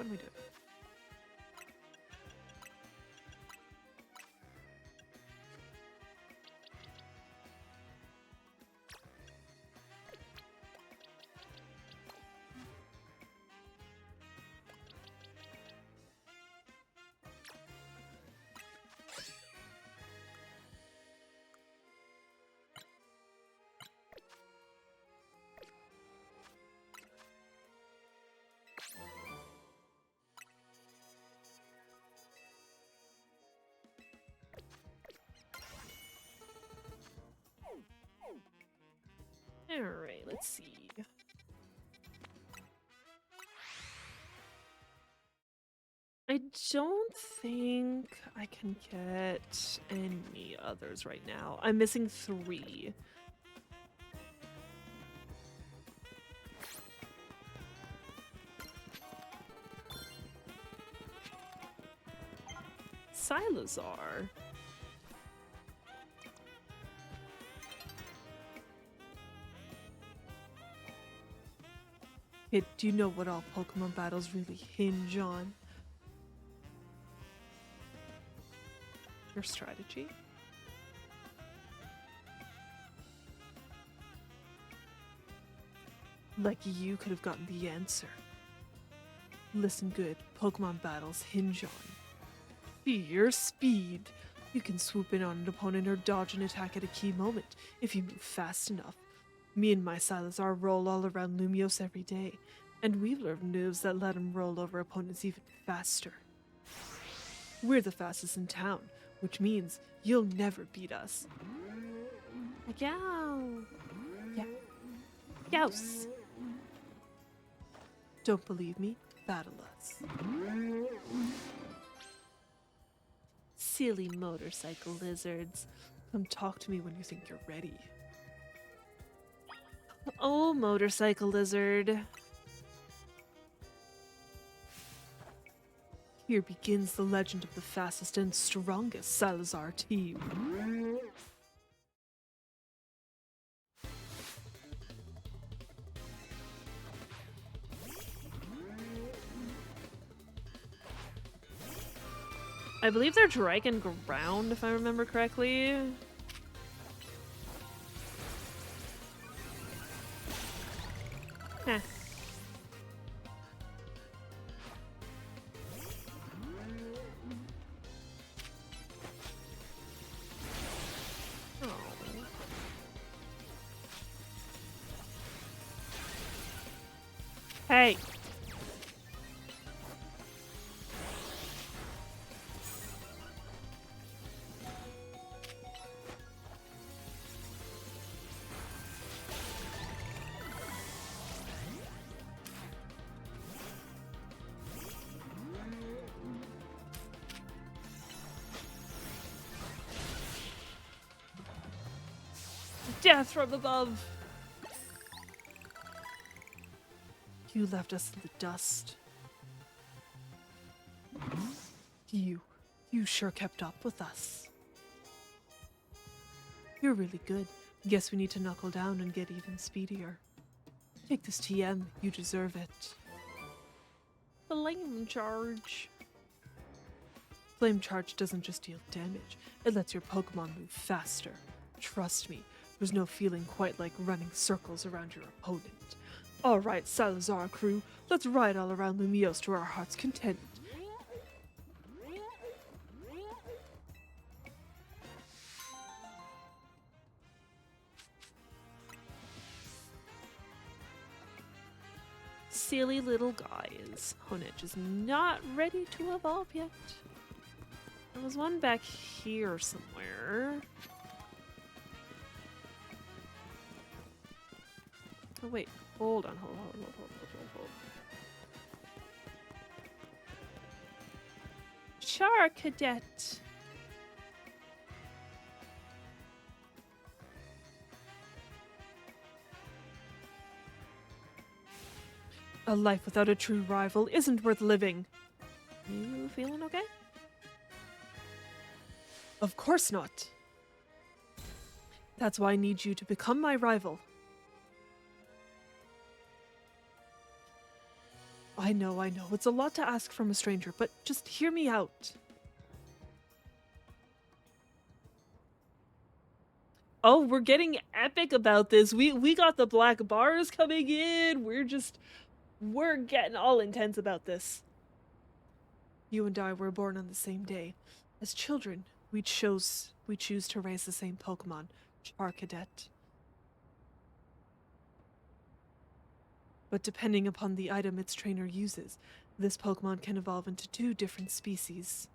What am I doing? Alright, let's see. I don't think I can get any others right now. I'm missing 3. Silazar. Hey, do you know what all Pokemon battles really hinge on? Your strategy? Like you could have gotten the answer. Listen good, Pokemon battles hinge on your speed. You can swoop in on an opponent or dodge an attack at a key moment if you move fast enough. Me and my Salazar roll all around Lumios every day, and we've learned moves that let him roll over opponents even faster. We're the fastest in town, which means you'll never beat us. Yow! Yeah. Youse! Don't believe me? Battle us. Silly motorcycle lizards. Come talk to me when you think you're ready. Oh, motorcycle lizard. Here begins the legend of the fastest and strongest Salazar team. I believe they're Dragon Ground, if I remember correctly. Heh. Oh. Hey. Death from above! You left us in the dust. You sure kept up with us. You're really good. Guess we need to knuckle down and get even speedier. Take this TM, you deserve it. Flame Charge. Flame Charge doesn't just deal damage, it lets your Pokemon move faster. Trust me, there's no feeling quite like running circles around your opponent. Alright, Salazar crew, let's ride all around Lumios to our heart's content. Silly little guys. Honedge is not ready to evolve yet. There was one back here somewhere. Oh wait, hold on, hold. Char Cadet. A life without a true rival isn't worth living. You feeling okay? Of course not. That's why I need you to become my rival. I know. It's a lot to ask from a stranger, but just hear me out. Oh, we're getting epic about this. We got the black bars coming in. We're getting all intense about this. You and I were born on the same day. As children, we choose to raise the same Pokemon, Charcadet. But depending upon the item its trainer uses, this Pokemon can evolve into 2 different species.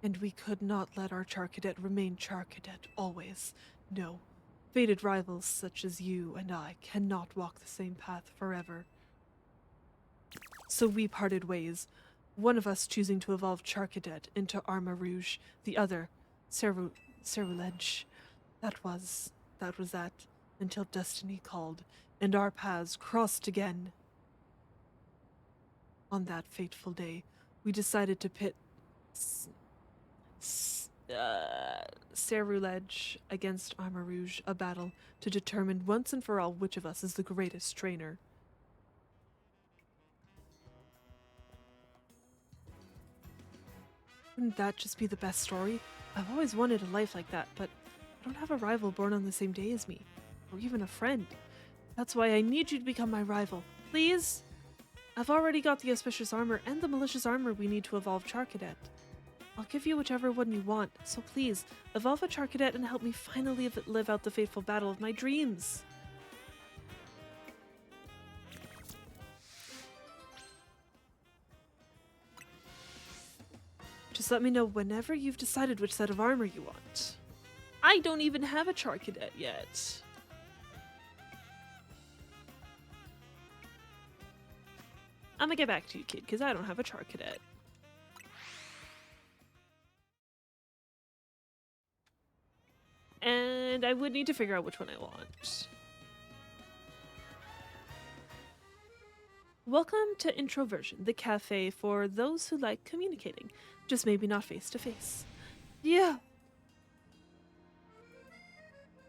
And we could not let our Charcadet remain Charcadet always. No. Fated rivals such as you and I cannot walk the same path forever. So we parted ways, one of us choosing to evolve Charcadet into Armarouge, the other, Ceruledge. That was that, until destiny called, and our paths crossed again. On that fateful day, we decided to pit Ceruledge against Armarouge, a battle to determine once and for all which of us is the greatest trainer. Wouldn't that just be the best story? I've always wanted a life like that, but I don't have a rival born on the same day as me, or even a friend. That's why I need you to become my rival. Please? I've already got the auspicious armor and the malicious armor we need to evolve Charcadet. I'll give you whichever one you want, so please, evolve a Charcadet and help me finally live out the fateful battle of my dreams. Just let me know whenever you've decided which set of armor you want. I don't even have a Charcadet yet. I'm gonna get back to you, kid, because I don't have a Charcadet. And I would need to figure out which one I want. Welcome to Introversion, the cafe for those who like communicating, just maybe not face to face. Yeah.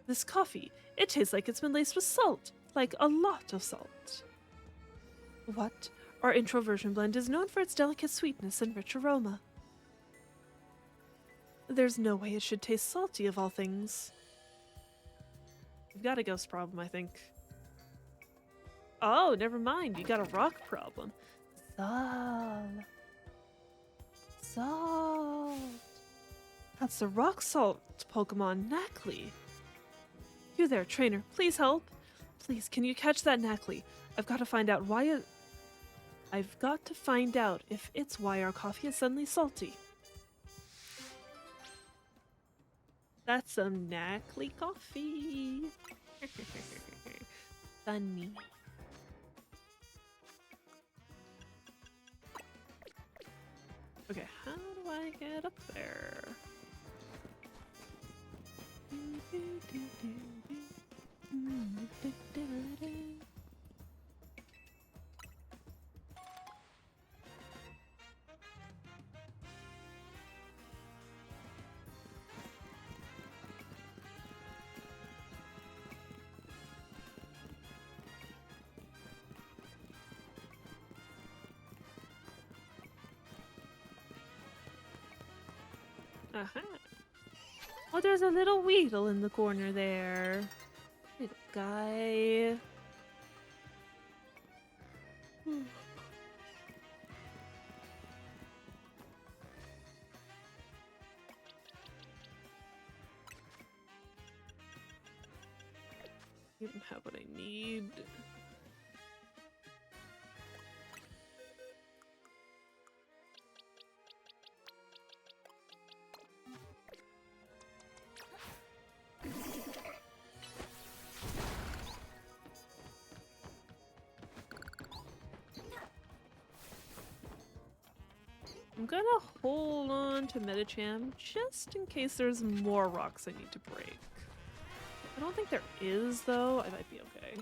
This coffee, it tastes like it's been laced with salt, like a lot of salt. What? Our Introversion blend is known for its delicate sweetness and rich aroma. There's no way it should taste salty of all things. You've got a ghost problem, I think. Oh, never mind. You got a rock problem. Salt. That's the rock salt Pokemon, Nacli. You there, trainer. Please help. Please, can you catch that Nacli? I've got to find out if it's why our coffee is suddenly salty. That's some Nacli coffee. Funny. Okay, how do I get up there? Aha. Oh, there's a little Weedle in the corner there. Little guy. You don't have what I need. I'm gonna hold on to Medicham just in case there's more rocks I need to break. I don't think there is, though. I might be okay.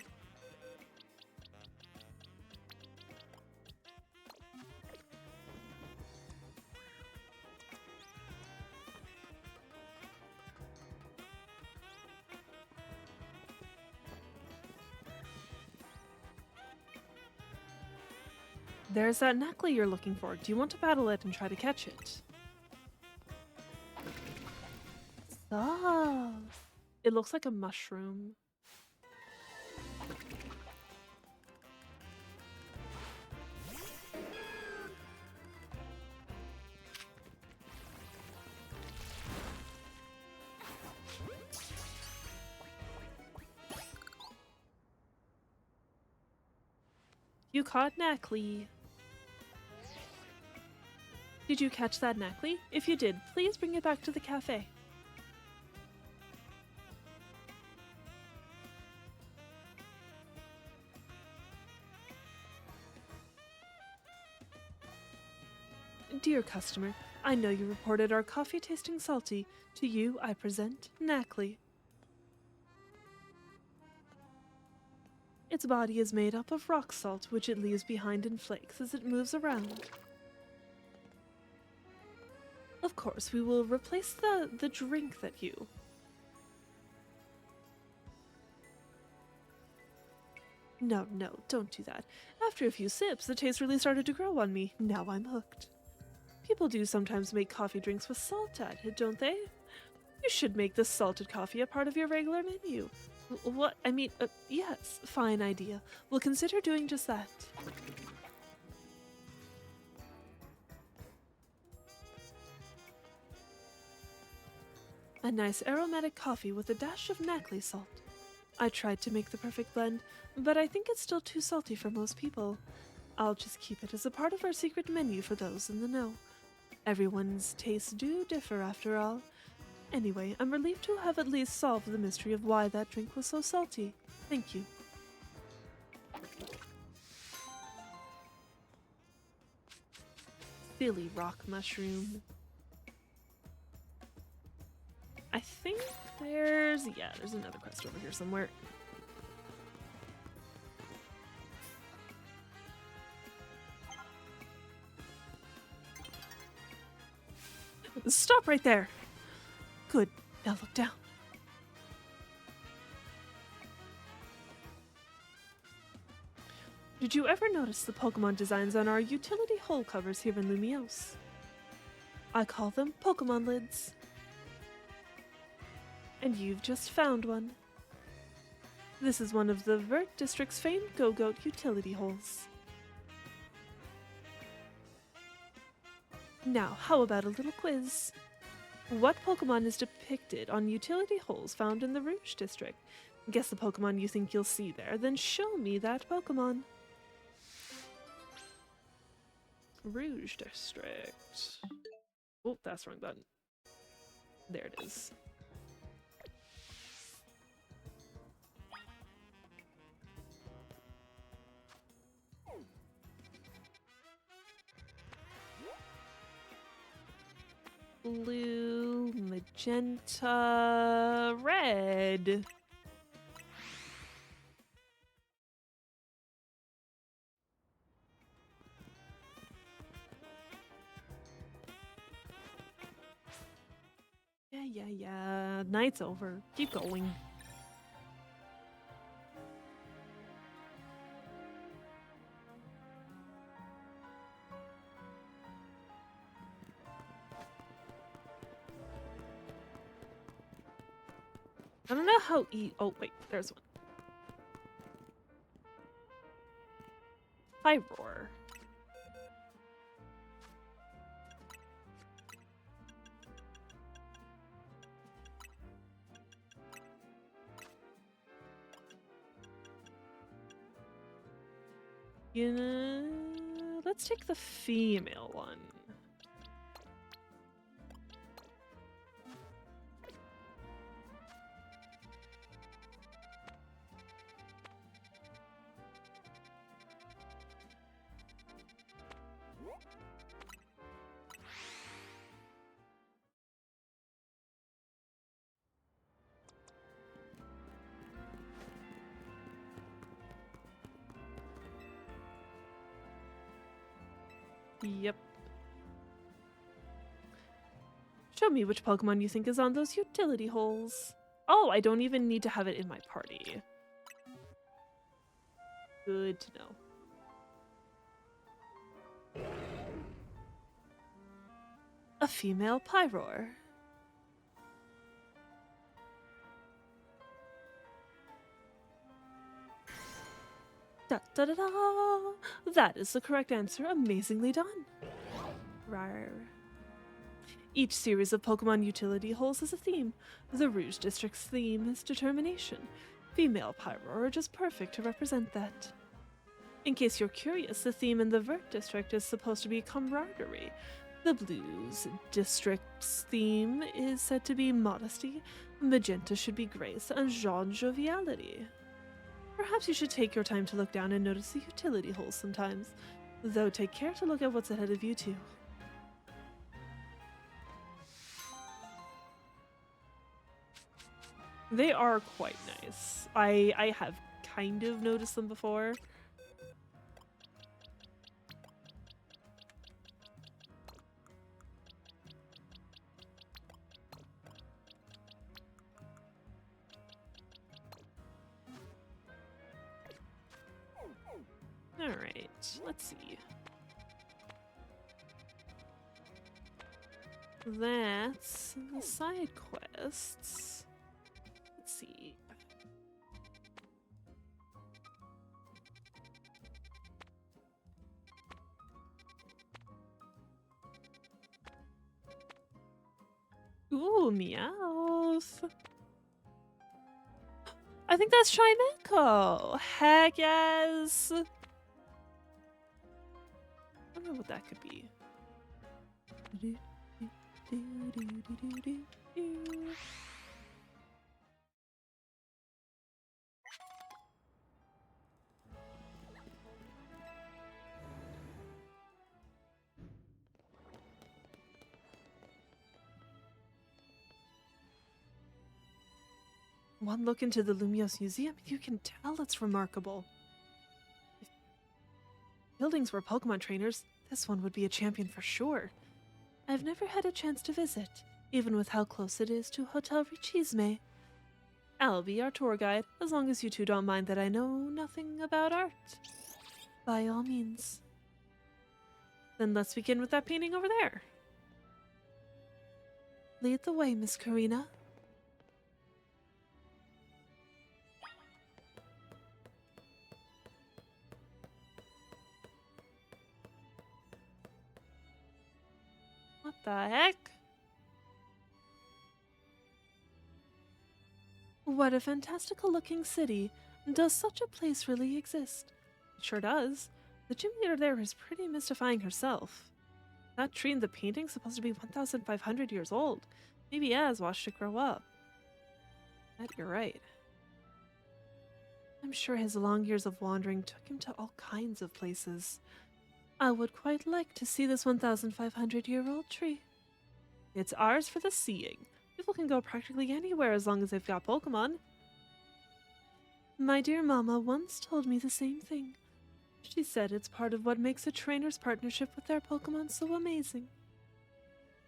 There's that Knackley you're looking for. Do you want to battle it and try to catch it? Ah, it looks like a mushroom. You caught Knackley. Did you catch that Knackley? If you did, please bring it back to the cafe. Dear customer, I know you reported our coffee tasting salty. To you, I present Knackley. Its body is made up of rock salt, which it leaves behind in flakes as it moves around. Of course, we will replace the drink that you... No, don't do that. After a few sips, the taste really started to grow on me. Now I'm hooked. People do sometimes make coffee drinks with salt added, don't they? You should make this salted coffee a part of your regular menu. What? I mean, yes, fine idea. We'll consider doing just that. A nice aromatic coffee with a dash of Knackley salt. I tried to make the perfect blend, but I think it's still too salty for most people. I'll just keep it as a part of our secret menu for those in the know. Everyone's tastes do differ after all. Anyway, I'm relieved to have at least solved the mystery of why that drink was so salty. Thank you. Silly rock mushroom. I think there's another quest over here somewhere. Stop right there. Good. Now look down. Did you ever notice the Pokemon designs on our utility hole covers here in Lumiose? I call them Pokemon lids. And you've just found one. This is one of the Vert District's famed Go-Goat utility holes. Now, how about a little quiz? What Pokemon is depicted on utility holes found in the Rouge District? Guess the Pokemon you think you'll see there, then show me that Pokemon. Rouge District. Oh, that's the wrong button. There it is. Blue, magenta, red. Yeah. Night's over. Keep going. I don't know how oh wait, there's one. Hi, Roar. Let's take the female one. Yep. Show me which Pokemon you think is on those utility holes. Oh, I don't even need to have it in my party. Good to know. a female Pyroar. Da da da da! That is the correct answer. Amazingly done. Rar. Each series of Pokemon utility holes has a theme. The Rouge District's theme is determination. Female Pyroar are just perfect to represent that. In case you're curious, the theme in the Vert District is supposed to be camaraderie. The Blues District's theme is said to be modesty. Magenta should be grace, and Jaune joviality. Perhaps you should take your time to look down and notice the utility holes sometimes. Though take care to look at what's ahead of you too. They are quite nice. I have kind of noticed them before. Alright, let's see. That's the side quests. Let's see. Ooh, Meowth. I think that's Chimecho. Heck yes. I don't know what that could be. One look into the Lumiose Museum, you can tell it's remarkable. If buildings were Pokemon trainers, this one would be a champion for sure. I've never had a chance to visit, even with how close it is to Hotel Richisme. I'll be our tour guide, as long as you two don't mind that I know nothing about art. By all means. Then let's begin with that painting over there. Lead the way, Miss Karina. What the heck? What a fantastical looking city. Does such a place really exist? It sure does. The gym leader there is pretty mystifying herself. That tree in the painting's supposed to be 1,500 years old. Maybe Yaz watched it grow up. Bet you're right. I'm sure his long years of wandering took him to all kinds of places. I would quite like to see this 1,500-year-old tree. It's ours for the seeing. People can go practically anywhere as long as they've got Pokemon. My dear Mama once told me the same thing. She said it's part of what makes a trainer's partnership with their Pokemon so amazing.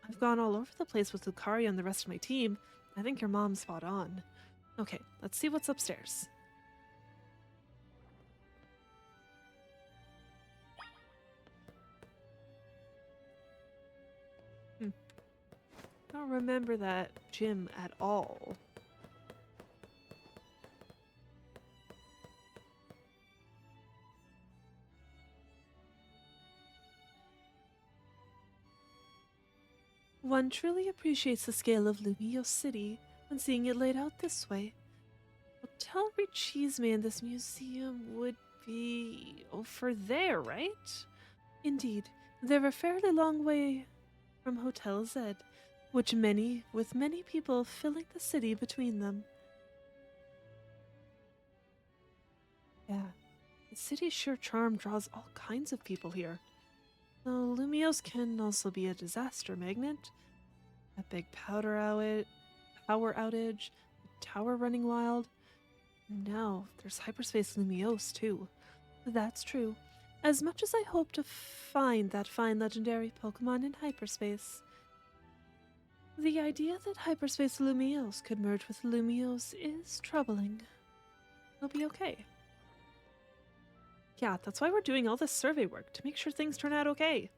I've gone all over the place with Lucaria and the rest of my team. I think your mom's spot on. Okay, let's see what's upstairs. I don't remember that gym at all. One truly appreciates the scale of Lumiose City when seeing it laid out this way. Hotel Richisme in this museum would be over there, right? Indeed, they're a fairly long way from Hotel Zed, with many people filling the city between them. Yeah, the city's sheer charm draws all kinds of people here. Though Lumiose can also be a disaster magnet. A big power outage, a tower running wild. And now there's Hyperspace Lumiose too. That's true. As much as I hope to find that fine legendary Pokemon in hyperspace, the idea that Hyperspace Lumiose could merge with Lumiose is troubling. It'll be okay. Yeah, that's why we're doing all this survey work, to make sure things turn out okay.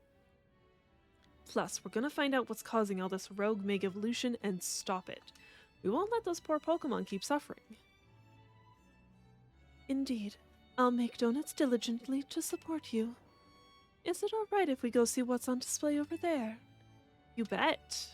Plus, we're gonna find out what's causing all this rogue mega evolution and stop it. We won't let those poor Pokemon keep suffering. Indeed. I'll make donuts diligently to support you. Is it alright if we go see what's on display over there? You bet.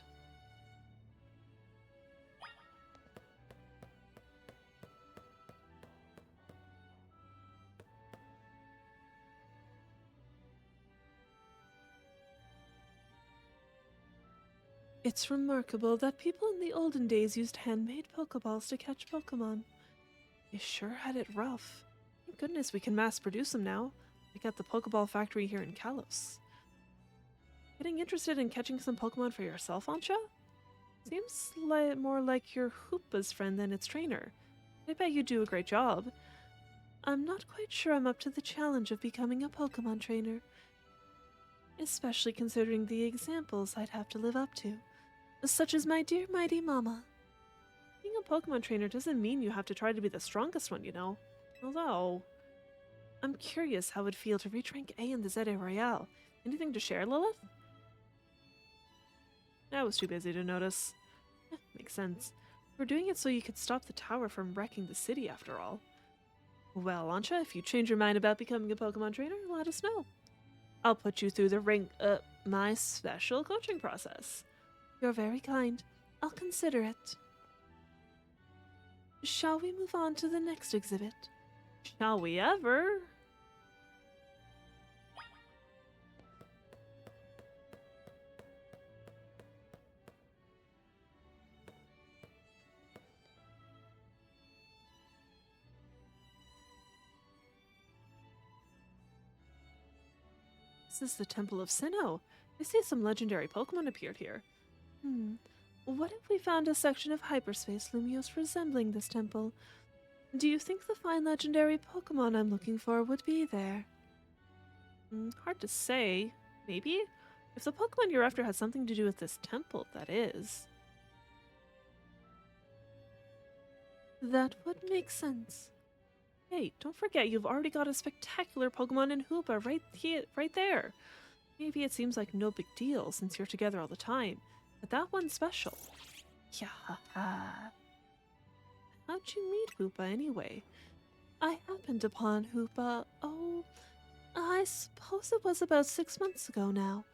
It's remarkable that people in the olden days used handmade Pokeballs to catch Pokemon. They sure had it rough. Thank goodness we can mass produce them now, like at the Pokeball factory here in Kalos. Getting interested in catching some Pokemon for yourself, Ansha? Seems more like your Hoopa's friend than its trainer. I bet you do a great job. I'm not quite sure I'm up to the challenge of becoming a Pokemon trainer, especially considering the examples I'd have to live up to, such as my dear mighty mama. Being a Pokemon trainer doesn't mean you have to try to be the strongest one, you know. Although, I'm curious how it'd feel to reach rank A in the Zeta Royale. Anything to share, Lilith? I was too busy to notice. Makes sense. We're doing it so you could stop the tower from wrecking the city, after all. Well, Ansha, if you change your mind about becoming a Pokemon trainer, let us know. I'll put you through my special coaching process. You're very kind. I'll consider it. Shall we move on to the next exhibit? Shall we ever? This is the Temple of Sinnoh. I see some legendary Pokemon appeared here. What if we found a section of hyperspace Lumiose resembling this temple? Do you think the fine legendary Pokemon I'm looking for would be there? Hard to say. Maybe? If the Pokemon you're after has something to do with this temple, that is. That would make sense. Hey, don't forget you've already got a spectacular Pokemon in Hoopa right there. Maybe it seems like no big deal since you're together all the time, but that one's special. Yeah. How'd you meet Hoopa anyway? I happened upon Hoopa, I suppose it was about 6 months ago now.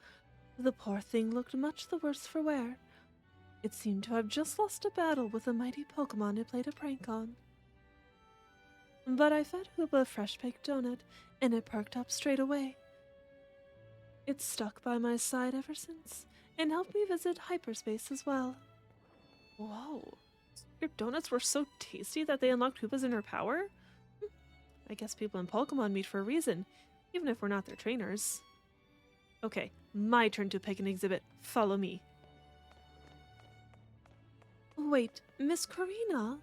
The poor thing looked much the worse for wear. It seemed to have just lost a battle with a mighty Pokemon it played a prank on. But I fed Hoopa a fresh-baked donut, and it perked up straight away. It's stuck by my side ever since, and helped me visit hyperspace as well. Whoa. Your donuts were so tasty that they unlocked Hoopa's inner power? I guess people in Pokemon meet for a reason, even if we're not their trainers. Okay, my turn to pick an exhibit. Follow me. Wait, Miss Karina?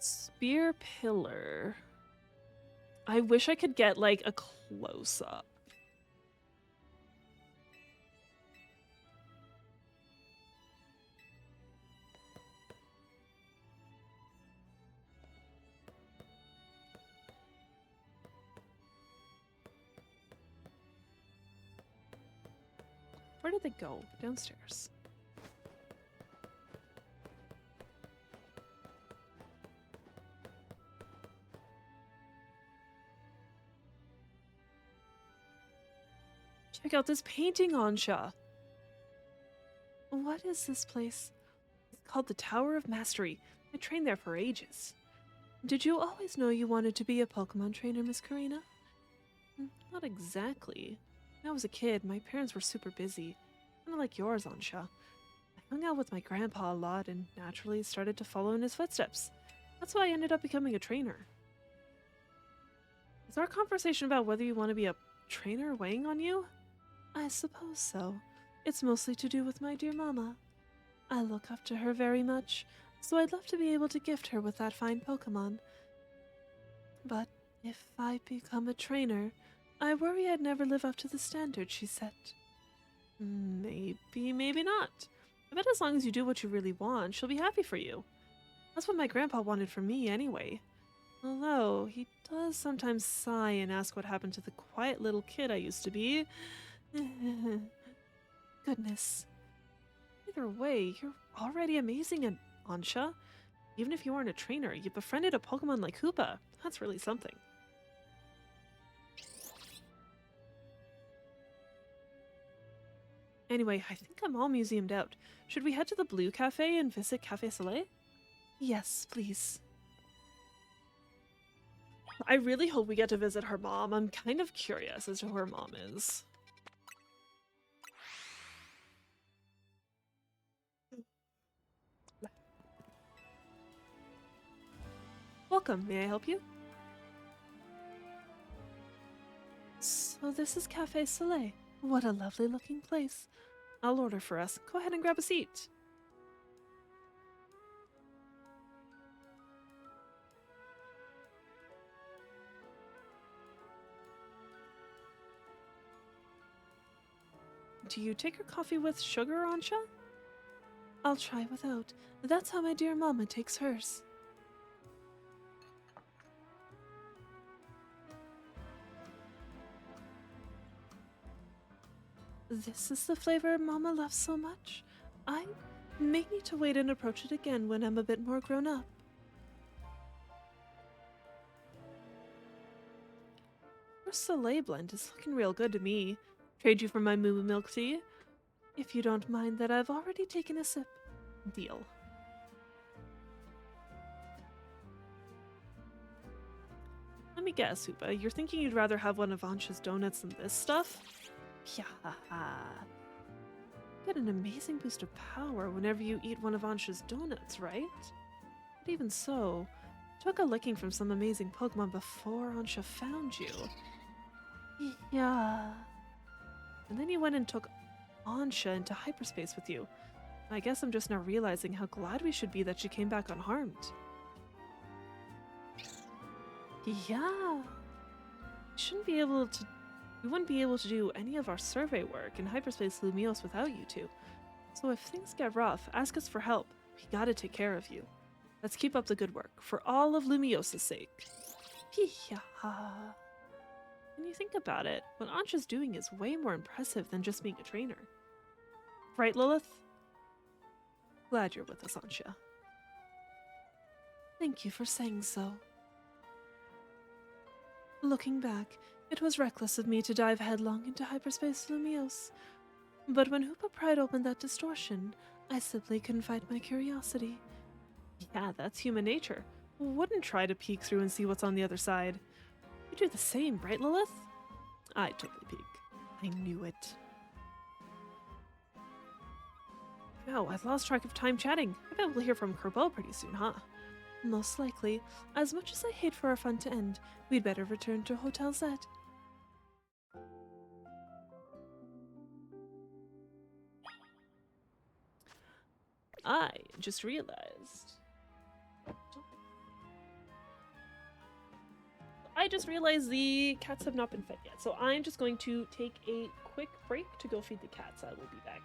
Spear Pillar. I wish I could get, like, a close-up. Where did they go? Downstairs. Check out this painting, Ansha. What is this place? It's called the Tower of Mastery. I trained there for ages. Did you always know you wanted to be a Pokemon trainer, Miss Karina? Not exactly. When I was a kid, my parents were super busy. Kind of like yours, Ansha. I hung out with my grandpa a lot and naturally started to follow in his footsteps. That's why I ended up becoming a trainer. Is our conversation about whether you want to be a trainer weighing on you? I suppose so. It's mostly to do with my dear mama. I look up to her very much, so I'd love to be able to gift her with that fine Pokemon. But if I become a trainer, I worry I'd never live up to the standard she set. Maybe, maybe not. I bet as long as you do what you really want, she'll be happy for you. That's what my grandpa wanted for me anyway. Although, he does sometimes sigh and ask what happened to the quiet little kid I used to be. Goodness. Either way, you're already amazing at Ansha. Even if you aren't a trainer, you befriended a Pokemon like Hoopa. That's really something. Anyway, I think I'm all museumed out. Should we head to the Blue Cafe and visit Cafe Soleil? Yes, please. I really hope we get to visit her mom. I'm kind of curious as to who her mom is. Welcome, may I help you? So this is Cafe Soleil. What a lovely looking place. I'll order for us. Go ahead and grab a seat. Do you take your coffee with sugar, Ansha? I'll try without. That's how my dear mama takes hers. This is the flavor Mama loves so much. I may need to wait and approach it again when I'm a bit more grown up. Your Soleil blend is looking real good to me. Trade you for my moo milk tea? If you don't mind that I've already taken a sip. Deal. Let me guess, Hoopa, you're thinking you'd rather have one of Ansha's donuts than this stuff? Yeah. Get an amazing boost of power whenever you eat one of Ansha's donuts, right? But even so, took a licking from some amazing Pokemon before Ansha found you. Yeah. And then you went and took Ansha into hyperspace with you. I guess I'm just now realizing how glad we should be that she came back unharmed. Yeah. We wouldn't be able to do any of our survey work in Hyperspace Lumiose without you two. So if things get rough, ask us for help. We gotta take care of you. Let's keep up the good work, for all of Lumiose's sake. Yeah. When you think about it, what Ansha's doing is way more impressive than just being a trainer. Right, Lilith? Glad you're with us, Ansha. Thank you for saying so. Looking back, it was reckless of me to dive headlong into Hyperspace Lumiose. But when Hoopa pried open that distortion, I simply couldn't fight my curiosity. Yeah, that's human nature. Wouldn't try to peek through and see what's on the other side. You do the same, right, Lilith? I totally peek. I knew it. Wow, I've lost track of time chatting. I bet we'll hear from Kerbal pretty soon, huh? Most likely. As much as I hate for our fun to end, we'd better return to Hotel Z. I just realized. The cats have not been fed yet, so I'm just going to take a quick break to go feed the cats. I will be back.